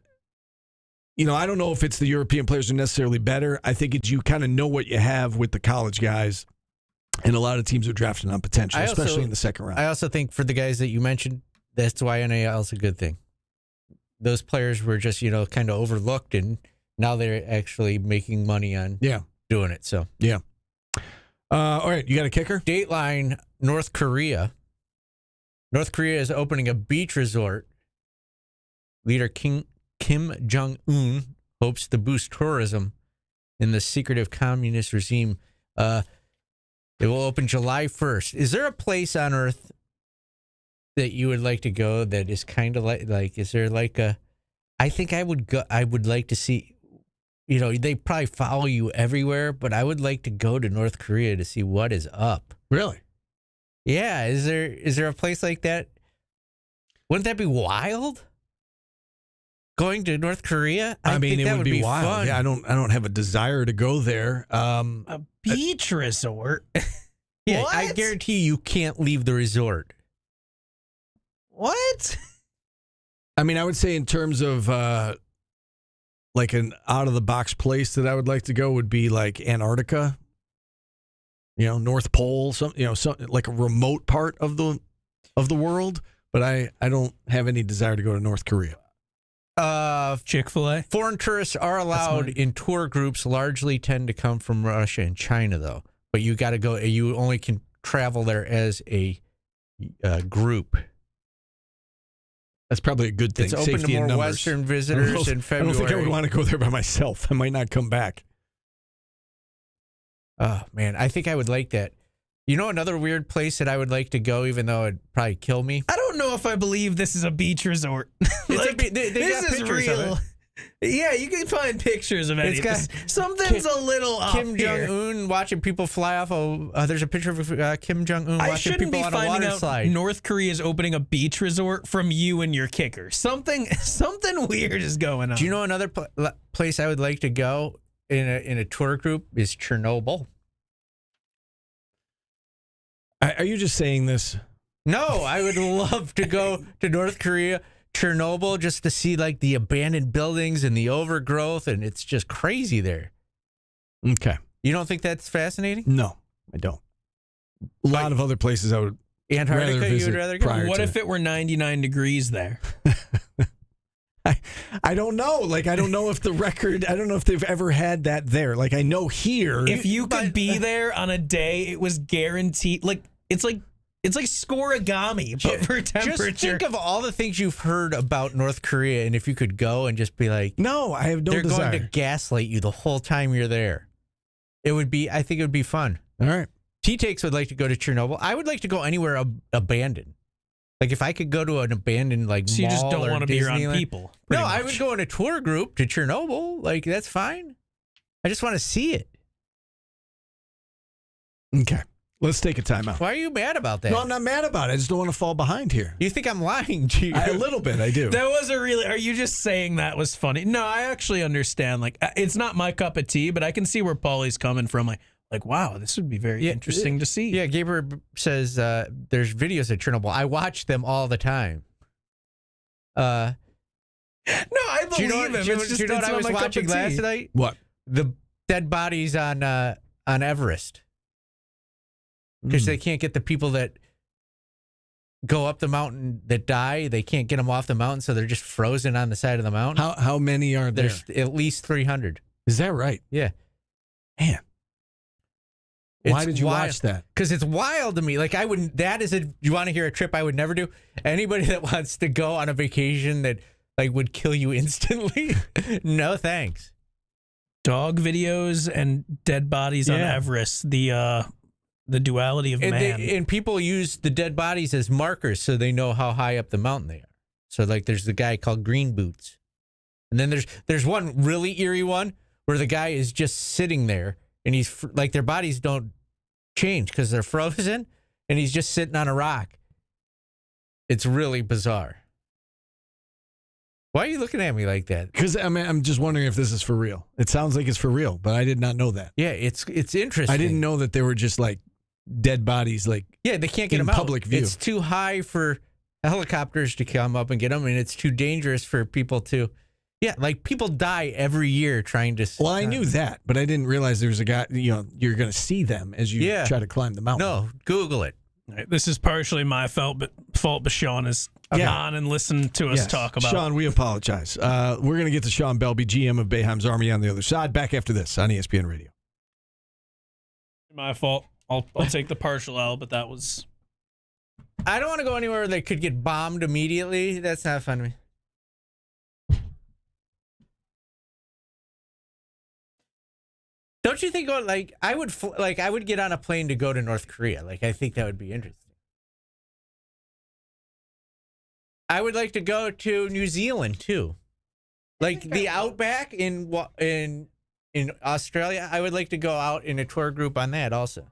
I don't know if it's the European players are necessarily better. I think it's you kind of know what you have with the college guys, and a lot of teams are drafting on potential, especially in the second round. I also think for the guys that you mentioned, that's why NAL is a good thing. Those players were just, kind of overlooked, and now they're actually making money on doing it. So yeah. All right, you got a kicker? Dateline, North Korea. North Korea is opening a beach resort. Leader Kim Jong-un hopes to boost tourism in the secretive communist regime. It will open July 1st. Is there a place on Earth that you would like to go that is kind of like is there like a, I think I would go, I would like to see, they probably follow you everywhere, but I would like to go to North Korea to see what is up. Really? Yeah. Is there a place like that? Wouldn't that be wild? Going to North Korea? I mean, it would be wild. Fun. Yeah, I don't have a desire to go there. A beach resort? Yeah, what? I guarantee you can't leave the resort. What? I mean, I would say in terms of like an out of the box place that I would like to go would be like Antarctica. North Pole, some like a remote part of the world. But I don't have any desire to go to North Korea. Chick-fil-A. Foreign tourists are allowed in tour groups, largely tend to come from Russia and China, though. But you got to go. You only can travel there as a group. That's probably a good thing. It's open Safety to more in Western visitors in February. I don't think I would want to go there by myself. I might not come back. Oh, man. I think I would like that. Another weird place that I would like to go, even though it'd probably kill me? I don't know if I believe this is a beach resort. They this got is pictures real. of it. Yeah, you can find pictures of it. Something's a little off Kim here. Jong-un watching people fly off. There's a picture of Kim Jong-un watching people on a water slide. North Korea is opening a beach resort from you and your kicker. Something weird is going on. Do you know another place I would like to go in a tour group is Chernobyl? Are you just saying this? No, I would love to go to North Korea, Chernobyl, just to see like the abandoned buildings and the overgrowth, and it's just crazy there. Okay. You don't think that's fascinating? No, I don't. A lot of other places I would Antarctica, you would rather go? What if it were 99 degrees there? I don't know. Like, I don't know if the record, I don't know if they've ever had that there. Like, I know here. If you could be there on a day, it was guaranteed. Like, it's like scoregami, but for temperature. Just think of all the things you've heard about North Korea, and if you could go and just be like, no, I have no they're desire. Going to gaslight you the whole time you're there. I think it would be fun. All right. T-Takes would like to go to Chernobyl. I would like to go anywhere abandoned. Like if I could go to an abandoned like So you just mall don't or want to be around Disneyland- people. No, pretty I much. would go in a tour group to Chernobyl. Like that's fine. I just want to see it. Okay. Let's take a timeout. Why are you mad about that? No, I'm not mad about it. I just don't want to fall behind here. You think I'm lying to you? A little bit, I do. That was a really. Are you just saying that was funny? No, I actually understand. Like, it's not my cup of tea, but I can see where Paulie's coming from. Like, wow, this would be very interesting to see. Yeah, Gabriel says there's videos of Chernobyl. I watch them all the time. No, I believe Do you know, him. do you- It's just do you know what it's I not was my cup watching of tea. last night? What? The dead bodies on Everest. Because they can't get the people that go up the mountain that die. They can't get them off the mountain, so they're just frozen on the side of the mountain. How many are there? There's at least 300. Is that right? Yeah. Man. Why It's did you wild. watch that? Because it's wild to me. Like I wouldn't. That is a. You want to hear a trip I would never do? Anybody that wants to go on a vacation that like would kill you instantly? No thanks. Dog videos and dead bodies on Yeah. Everest. The duality of And, man. and people use the dead bodies as markers so they know how high up the mountain they are. So like there's the guy called Green Boots. And then there's one really eerie one where the guy is just sitting there and he's like their bodies don't change because they're frozen and he's just sitting on a rock. It's really bizarre. Why are you looking at me like that? Because I'm just wondering if this is for real. It sounds like it's for real, but I did not know that. Yeah, it's interesting. I didn't know that they were just like dead bodies, like Yeah, they can't get in them out. public view. It's too high for helicopters to come up and get them, and it's too dangerous for people to. Yeah, like people die every year trying to. Well, I knew that, but I didn't realize there was a guy. You're going to see them as you try to climb the mountain. No, Google it. Right, this is partially my fault, but Sean is on and listened to us Yes. talk about. Sean, we apologize. We're going to get to Sean Belby, GM of Bayheim's Army, on the other side. Back after this on ESPN Radio. My fault. I'll take the partial L, but that was. I don't want to go anywhere where they could get bombed immediately. That's not fun to me. Don't you think? Like I would, I would get on a plane to go to North Korea. Like I think that would be interesting. I would like to go to New Zealand too, like the outback in Australia. I would like to go out in a tour group on that also.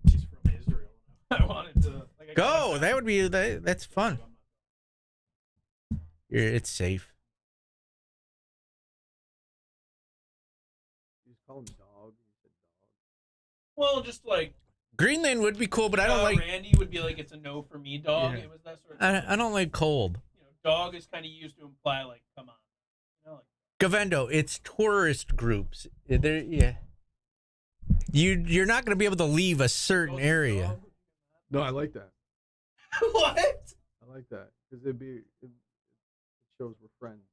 She's from Israel. I wanted to Go. That would be. That's fun. It's safe. Well, just like Greenland would be cool, but I don't like. Randy would be like, it's a no for me, dog. Yeah. It was that sort of. I don't like cold. Dog is kind of used to imply like, come on. Govendo, it's tourist groups. Yeah. You're not going to be able to leave a certain area. No, I like that. What? I like that because it shows we're friends.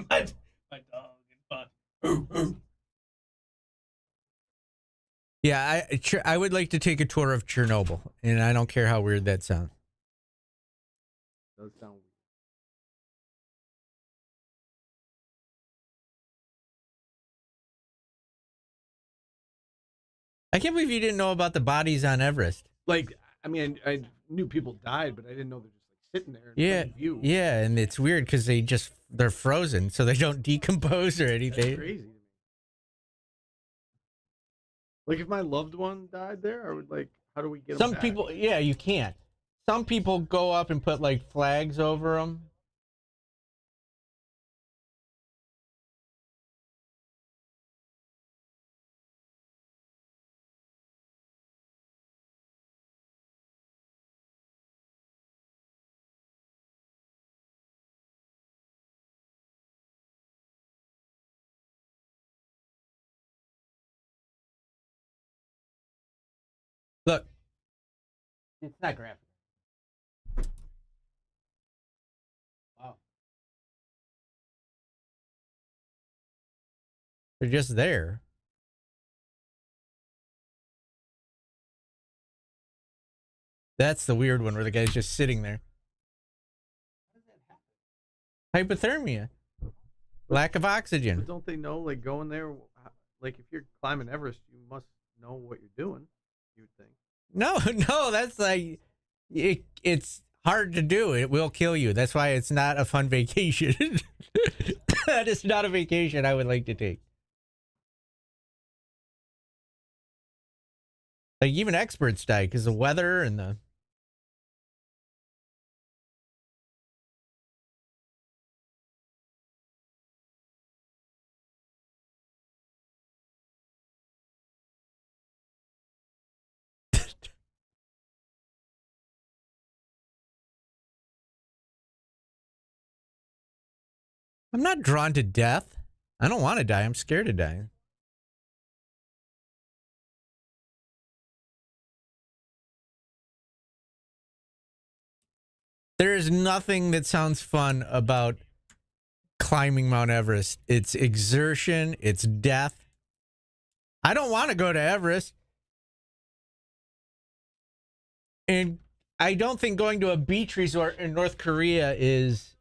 my dog and fun. Yeah, I would like to take a tour of Chernobyl, and I don't care how weird that sounds. Does sound weird. I can't believe you didn't know about the bodies on Everest. Like, I mean, I knew people died, but I didn't know they're just like sitting there. Yeah, In view. yeah, and it's weird because they're frozen, so they don't decompose or anything. That's crazy to me. Like, if my loved one died there, I would like. How do we get them Some back? people, yeah, you can't. Some people go up and put like flags over them. Look, it's not graphic. Wow. They're just there. That's the weird one where the guy's just sitting there. Hypothermia. Lack of oxygen. But don't they know, like, going there, like, if you're climbing Everest, you must know what you're doing. No, no, that's like it's hard to do. It will kill you. That's why it's not a fun vacation. That is not a vacation I would like to take. Like even experts die because the weather and the. I'm not drawn to death. I don't want to die. I'm scared of dying. There is nothing that sounds fun about climbing Mount Everest. It's exertion. It's death. I don't want to go to Everest. And I don't think going to a beach resort in North Korea is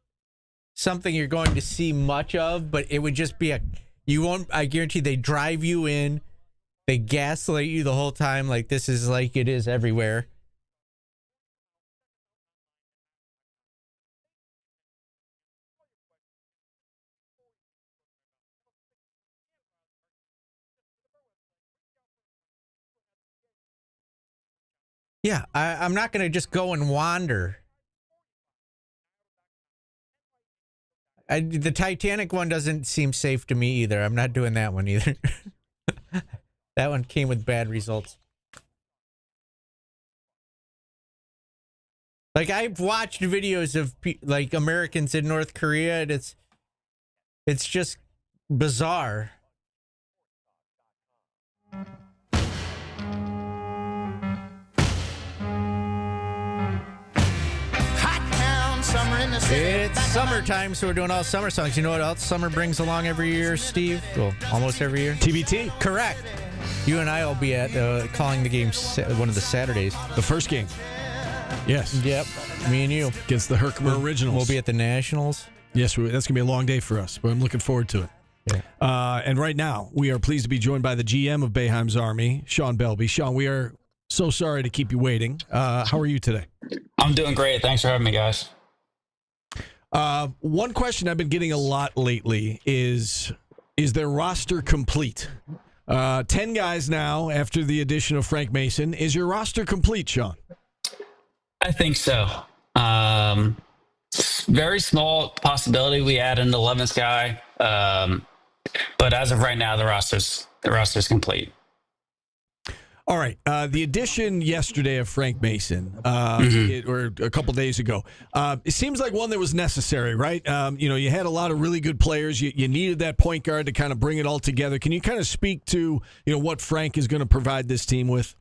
something you're going to see much of, but it would just be I guarantee they drive you in, they gaslight you the whole time like this is like it is everywhere. Yeah, I'm not going to just go and wander. The Titanic one doesn't seem safe to me either. I'm not doing that one either. That one came with bad results. Like I've watched videos of like Americans in North Korea, and it's just bizarre. It's summertime, so we're doing all summer songs. You know what else summer brings along every year, Steve? Well, almost every year. TBT. Correct. You and I will be at calling the game one of the Saturdays. The first game. Yes. Yep. Me and you. Against the Herkimer Originals. We'll be at the Nationals. Yes, that's going to be a long day for us, but I'm looking forward to it. Yeah. And right now, we are pleased to be joined by the GM of Boeheim's Army, Sean Belby. Sean, we are so sorry to keep you waiting. How are you today? I'm doing great. Thanks for having me, guys. One question I've been getting a lot lately is their roster complete? 10 guys now after the addition of Frank Mason. Is your roster complete, Sean? I think so. Very small possibility we add an 11th guy. But as of right now, the roster's complete. All right. The addition yesterday of Frank Mason, or a couple days ago, it seems like one that was necessary, right? You had a lot of really good players. You needed that point guard to kind of bring it all together. Can you kind of speak to, what Frank is going to provide this team with?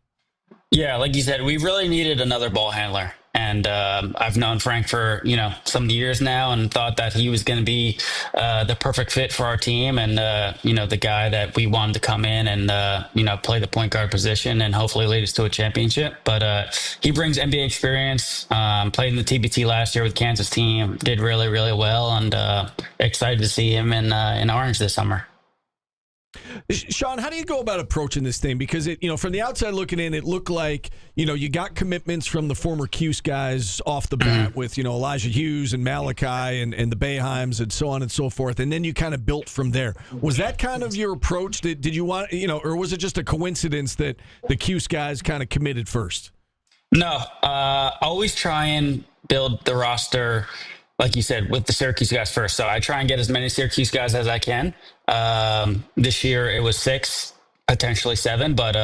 Yeah, like you said, we really needed another ball handler. And I've known Frank for, some years now and thought that he was going to be the perfect fit for our team and, the guy that we wanted to come in and, play the point guard position and hopefully lead us to a championship. But he brings NBA experience, played in the TBT last year with Kansas team, did really, really well, and excited to see him in Orange this summer. Sean, how do you go about approaching this thing? Because from the outside looking in, it looked like, you got commitments from the former Cuse guys off the bat with, Elijah Hughes and Malachi and the Boeheims and so on and so forth. And then you kind of built from there. Was that kind of your approach? Did you want, or was it just a coincidence that the Cuse guys kind of committed first? No, always try and build the roster, like you said, with the Syracuse guys first. So I try and get as many Syracuse guys as I can. This year it was 6, potentially 7, but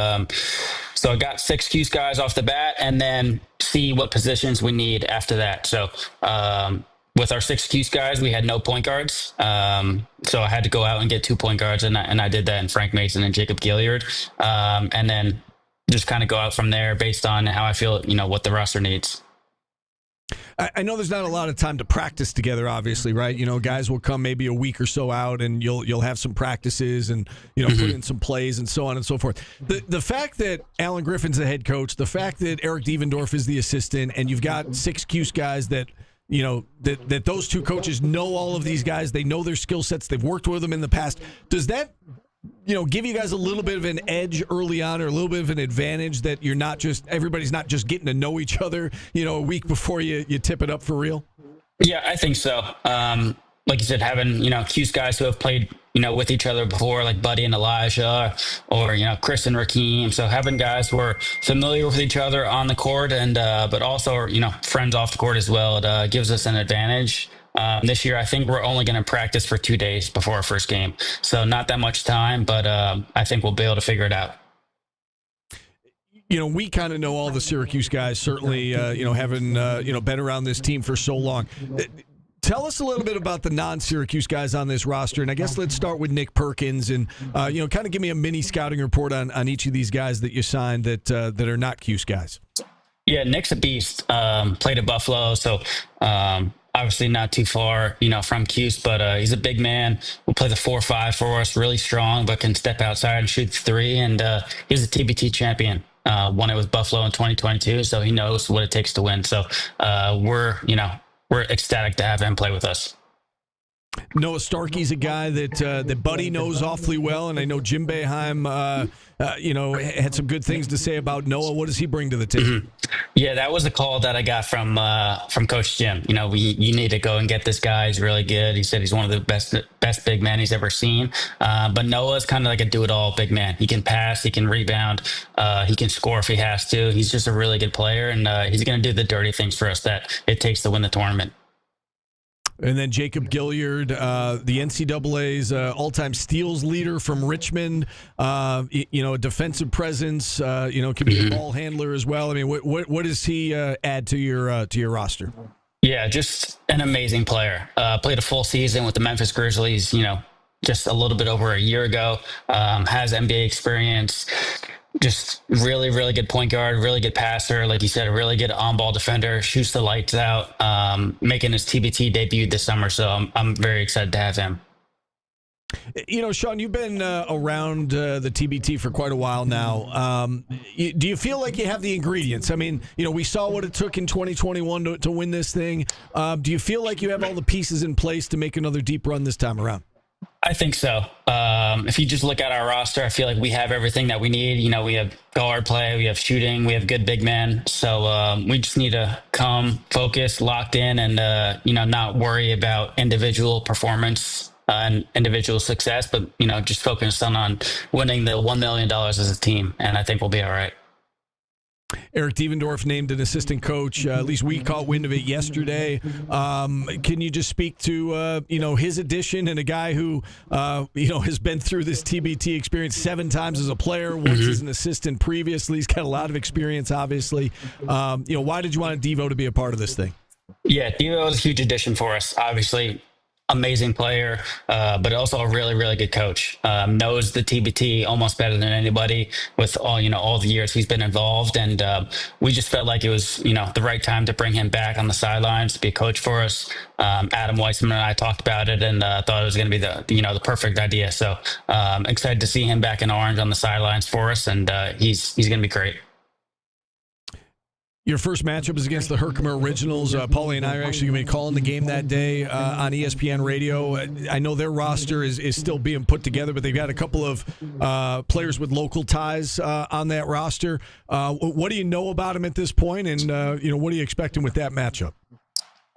so I got 6 Cuse guys off the bat and then see what positions we need after that. So with our 6 Cuse guys, we had no point guards. So I had to go out and get 2 point guards, and I did that in Frank Mason and Jacob Gilliard. And then just kind of go out from there based on how I feel, what the roster needs. I know there's not a lot of time to practice together, obviously, right? Guys will come maybe a week or so out, and you'll have some practices and put in some plays and so on and so forth. The fact that Alan Griffin's the head coach, the fact that Eric Devendorf is the assistant, and you've got 6 Cuse guys that that those 2 coaches know all of these guys, they know their skill sets, they've worked with them in the past. Does that give you guys a little bit of an edge early on, or a little bit of an advantage that everybody's not just getting to know each other, a week before you tip it up for real? Yeah, I think so. Like you said, having, Cuse guys who have played, with each other before, like Buddy and Elijah, or, Chris and Rakeem. So having guys who are familiar with each other on the court and, but also, friends off the court as well, it gives us an advantage. This year, I think we're only going to practice for 2 days before our first game. So not that much time, but I think we'll be able to figure it out. We kind of know all the Syracuse guys, certainly, having, been around this team for so long. Tell us a little bit about the non-Syracuse guys on this roster, and I guess let's start with Nick Perkins, and kind of give me a mini scouting report on each of these guys that you signed that are not Cuse guys. Yeah, Nick's a beast. Played at Buffalo, so obviously not too far, from Cuse, but he's a big man. Will play the 4-5 for us, really strong, but can step outside and shoot three. And he's a TBT champion. Won it with Buffalo in 2022, so he knows what it takes to win. So we're ecstatic to have him play with us. Noah Starkey's a guy that Buddy knows awfully well, and I know Jim Boeheim, had some good things to say about Noah. What does he bring to the table? Mm-hmm. Yeah, that was a call that I got from Coach Jim. You need to go and get this guy. He's really good. He said he's one of the best big men he's ever seen. But Noah's kind of like a do-it-all big man. He can pass, he can rebound, he can score if he has to. He's just a really good player, and he's going to do the dirty ththings for us that it takes to win the tournament. And then Jacob Gilliard, the NCAA's all-time steals leader from Richmond, a defensive presence, can be a ball handler as well. I mean, what does he add to your roster? Yeah, just an amazing player. Played a full season with the Memphis Grizzlies, just a little bit over a year ago. Has NBA experience. Just really, really good point guard, really good passer. Like you said, a really good on-ball defender, shoots the lights out, making his TBT debut this summer. So I'm very excited to have him. Sean, you've been around the TBT for quite a while now. Do you feel like you have the ingredients? I mean, we saw what it took in 2021 to win this thing. Do you feel like you have all the pieces in place to make another deep run this time around? I think so. If you just look at our roster, I feel like we have everything that we need. We have guard play, we have shooting, we have good big men. So we just need to come focused, locked in, and not worry about individual performance and individual success, but just focus on winning the $1 million as a team. And I think we'll be all right. Eric Devendorf named an assistant coach. At least we caught wind of it yesterday. Can you just speak to his addition, and a guy who has been through this TBT experience 7 times as a player, once as an assistant previously. He's got a lot of experience, obviously. Why did you want Devo to be a part of this thing? Yeah, Devo was a huge addition for us. Obviously, amazing player, but also a really, really good coach. Knows the TBT almost better than anybody with all the years he's been involved. And we just felt like it was, the right time to bring him back on the sidelines to be a coach for us. Adam Weissman and I talked about it and thought it was going to be the perfect idea. So excited to see him back in orange on the sidelines for us. And he's going to be great. Your first matchup is against the Herkimer Originals. Paulie and I are actually going to be calling the game that day on ESPN Radio. I know their roster is still being put together, but they've got a couple of players with local ties on that roster. What do you know about them at this point, and what are you expecting with that matchup?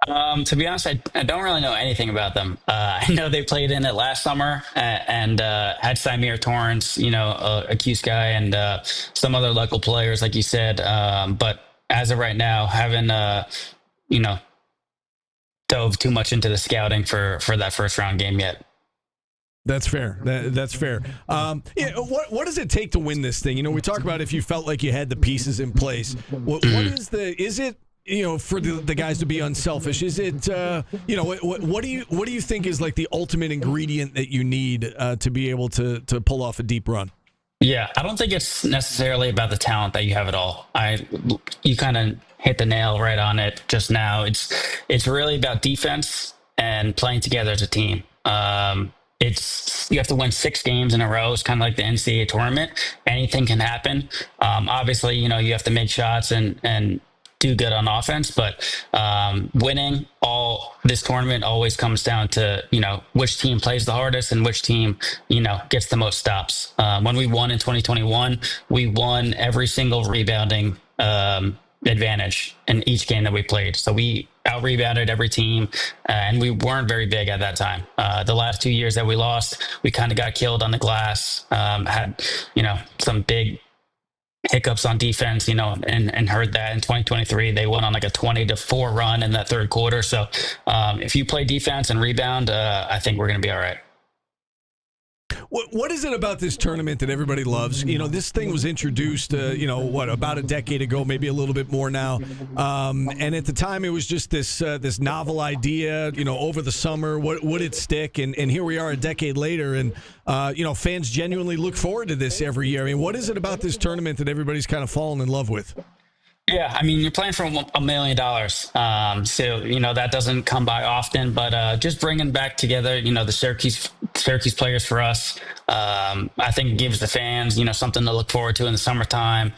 To be honest, I don't really know anything about them. I know they played in it last summer and had Samir Torrance, a Cuse guy, and some other local players, like you said. But as of right now, haven't dove too much into the scouting for that first round game yet. That's fair. That's fair. What does it take to win this thing? We talk about if you felt like you had the pieces in place. What is it? For the guys to be unselfish, is it? What do you think is like the ultimate ingredient that you need to be able to pull off a deep run? Yeah, I don't think it's necessarily about the talent that you have at all. You kind of hit the nail right on it just now. It's really about defense and playing together as a team. You have to win 6 games in a row. It's kind of like the NCAA tournament. Anything can happen. Obviously, you have to make shots and do good on offense, but winning all this tournament always comes down to, which team plays the hardest and which team, gets the most stops. When we won in 2021, we won every single rebounding advantage in each game that we played. So we out rebounded every team, and we weren't very big at that time. The last 2 years that we lost, we kind of got killed on the glass, had, some big hiccups on defense, and heard that in 2023 they went on like a 20-4 run in that third quarter. So if you play defense and rebound, I think we're going to be all right. What is it about this tournament that everybody loves? This thing was introduced, about a decade ago, maybe a little bit more now. And at the time, it was just this novel idea. Over the summer, would it stick? And here we are a decade later, and fans genuinely look forward to this every year. I mean, what is it about this tournament that everybody's kind of fallen in love with? Yeah, I mean, you're playing for $1 million. So, that doesn't come by often, but just bringing back together, the Syracuse players for us, I think it gives the fans, something to look forward to in the summertime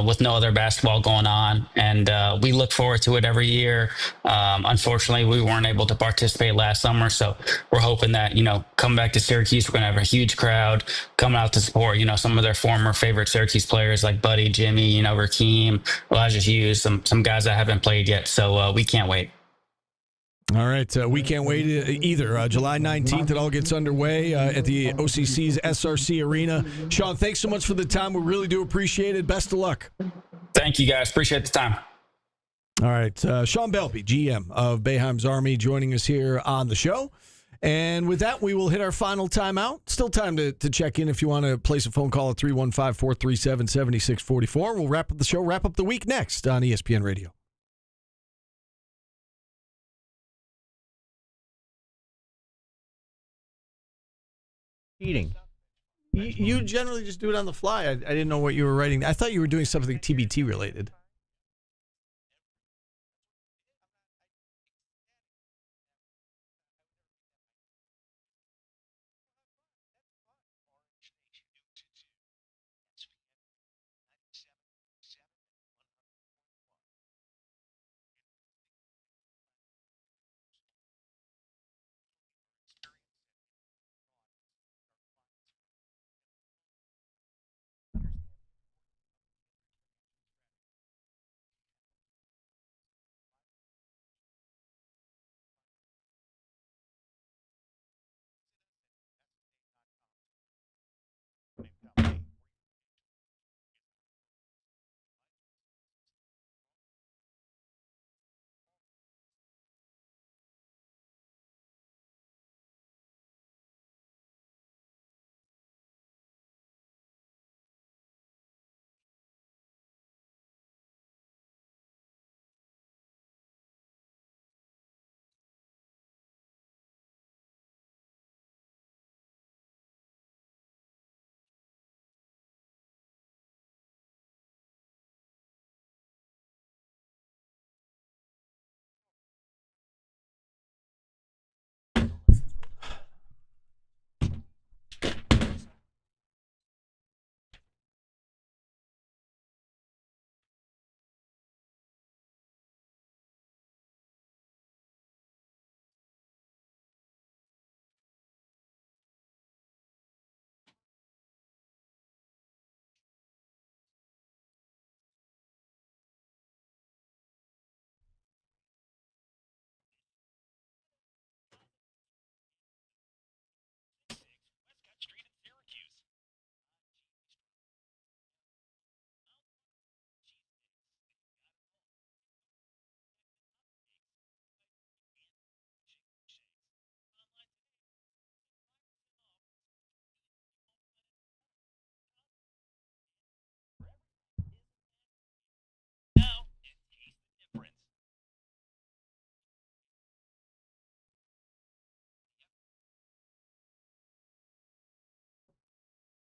with no other basketball going on. And we look forward to it every year. Unfortunately, we weren't able to participate last summer. So we're hoping that, coming back to Syracuse, we're going to have a huge crowd coming out to support, some of their former favorite Syracuse players like Buddy, Jimmy, Rakeem, Elijah Hughes, some guys that haven't played yet. So we can't wait. All right. We can't wait either. July 19th, it all gets underway at the OCC's SRC Arena. Sean, thanks so much for the time. We really do appreciate it. Best of luck. Thank you, guys. Appreciate the time. All right. Sean Belby, GM of Boeheim's Army, joining us here on the show. And with that, we will hit our final timeout. Still time to check in if you want to place a phone call at 315-437-7644. We'll wrap up the show, wrap up the week next on ESPN Radio. Cheating. You generally just do it on the fly. I didn't know what you were writing. I thought you were doing something TBT related.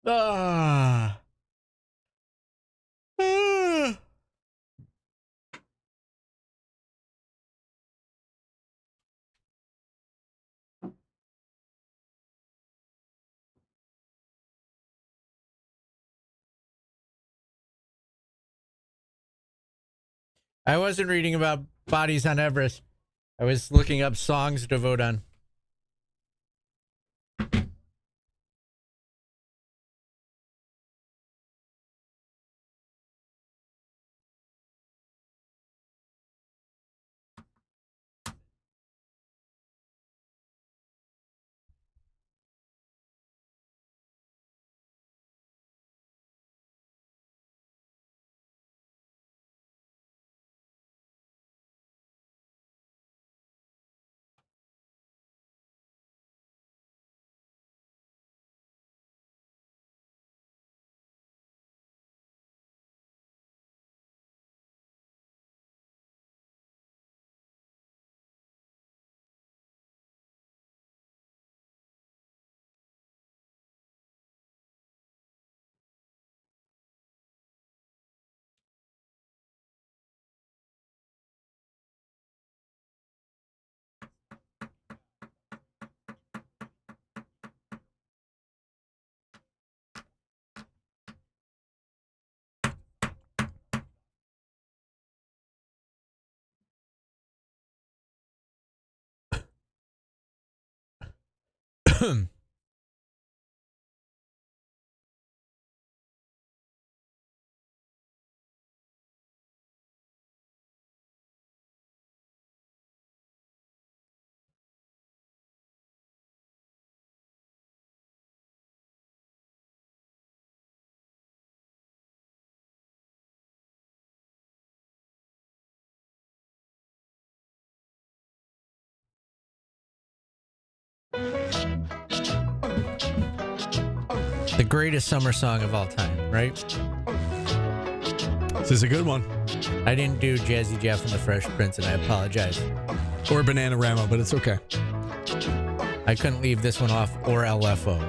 Ah. I wasn't reading about bodies on Everest. I was looking up songs to vote on. The greatest summer song of all time, right? This is a good one. I didn't do Jazzy Jeff and the Fresh Prince, and I apologize. Or Bananarama, but it's okay. I couldn't leave this one off, or LFO.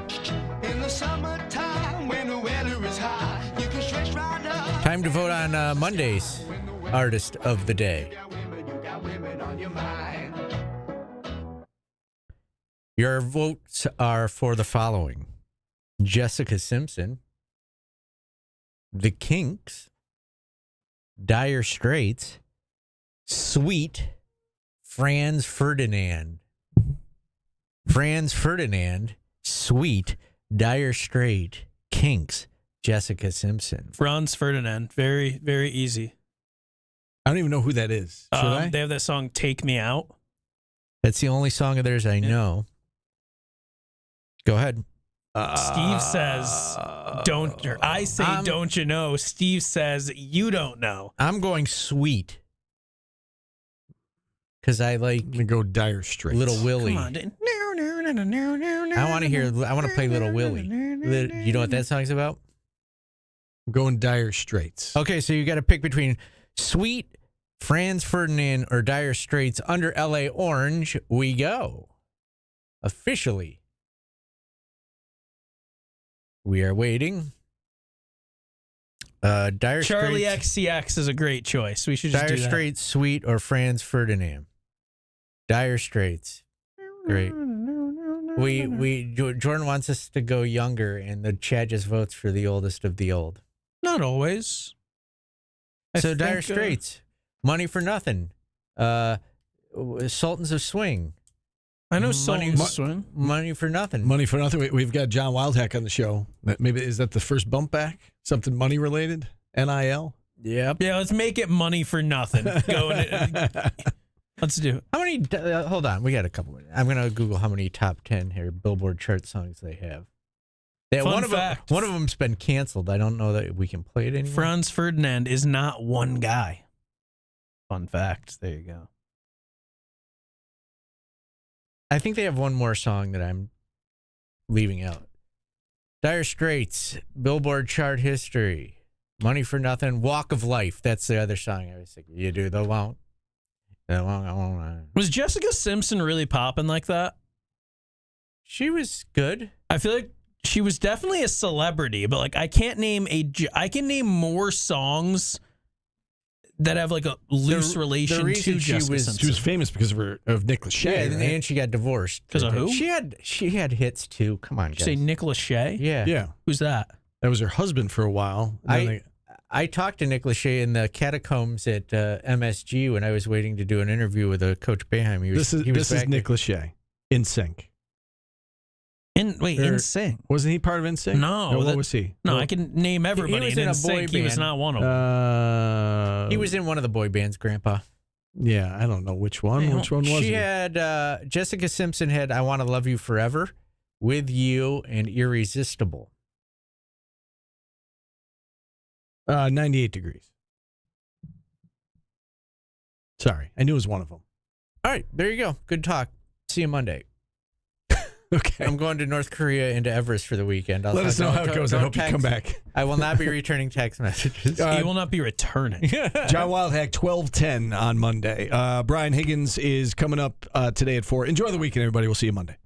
In the summertime when the weather is high, you can stretch right up. Time to vote on Monday's Artist of the Day. Your votes are for the following: Jessica Simpson, The Kinks, Dire Straits, Sweet, Franz Ferdinand. Franz Ferdinand, Sweet, Dire Straits, Kinks, Jessica Simpson. Franz Ferdinand. Very, very easy. I don't even know who that is. Should I? They have that song "Take Me Out." That's the only song of theirs I know. Go ahead. Steve says, "Don't." Or I say, "Don't you know?" Steve says, "You don't know." I'm going Sweet because I like. I'm gonna go Dire Straits. Little Willie. Come on. I want to hear. I want to play Little Willie. You know what that song's about? I'm going Dire Straits. Okay, so you got to pick between Sweet, Franz Ferdinand, or Dire Straits. Under LA Orange, we go. Officially. We are waiting. Dire Charlie Straits, XCX is a great choice. We should just Dire do that. Straits, Sweet, or Franz Ferdinand. Dire Straits. Great. Jordan wants us to go younger, and the chat just votes for the oldest of the old. Not always. So Dire Straits, Money for Nothing, Sultans of Swing. I know Sultans of Swing. Money for Nothing. Money for Nothing. We've got John Wildhack on the show. Maybe is that the first bump back? Something money related? NIL? Yep. Yeah, let's make it Money for Nothing. Let's do it. How many? Hold on, we got a couple. I'm gonna Google how many top 10 here Billboard chart songs they have. Yeah, Fun one fact. of them's been canceled. I don't know that we can play it anymore. Franz Ferdinand is not one guy. Fun fact. There you go. I think they have one more song that I'm leaving out. Dire Straits, Billboard chart history, Money for Nothing, Walk of Life. That's the other song I was thinking. You do the walk. Was Jessica Simpson really popping like that? She was good. I feel like she was definitely a celebrity, but like I can name more songs that have like a loose relation to Jessica Simpson. She was famous because of Nick Lachey. Yeah, right? and she got divorced. Because of who? She had hits too. Come on, Did guys. you say Nick Lachey? Yeah. Yeah. Who's that? That was her husband for a while. And then I talked to Nick Lachey in the catacombs at MSG when I was waiting to do an interview with Coach Boeheim. This is Nick Lachey in sync. In sync. Wasn't he part of NSYNC? No. What was he? No, I can name everybody. He was in a boy He was band. not one of them. He was in one of the boy bands, Grandpa. Yeah, I don't know which one. Which one was she he? had Jessica Simpson had "I Want to Love You Forever," "With You," and "Irresistible." 98 Degrees. Sorry, I knew it was one of them. All right, there you go. Good talk. See you Monday. Okay. I'm going to North Korea and to Everest for the weekend. Let us know how it goes. I hope you come back. I will not be returning text messages. He will not be returning. John Wildhack, 12:10 on Monday. Brian Higgins is coming up today at 4. Enjoy the weekend, everybody. We'll see you Monday.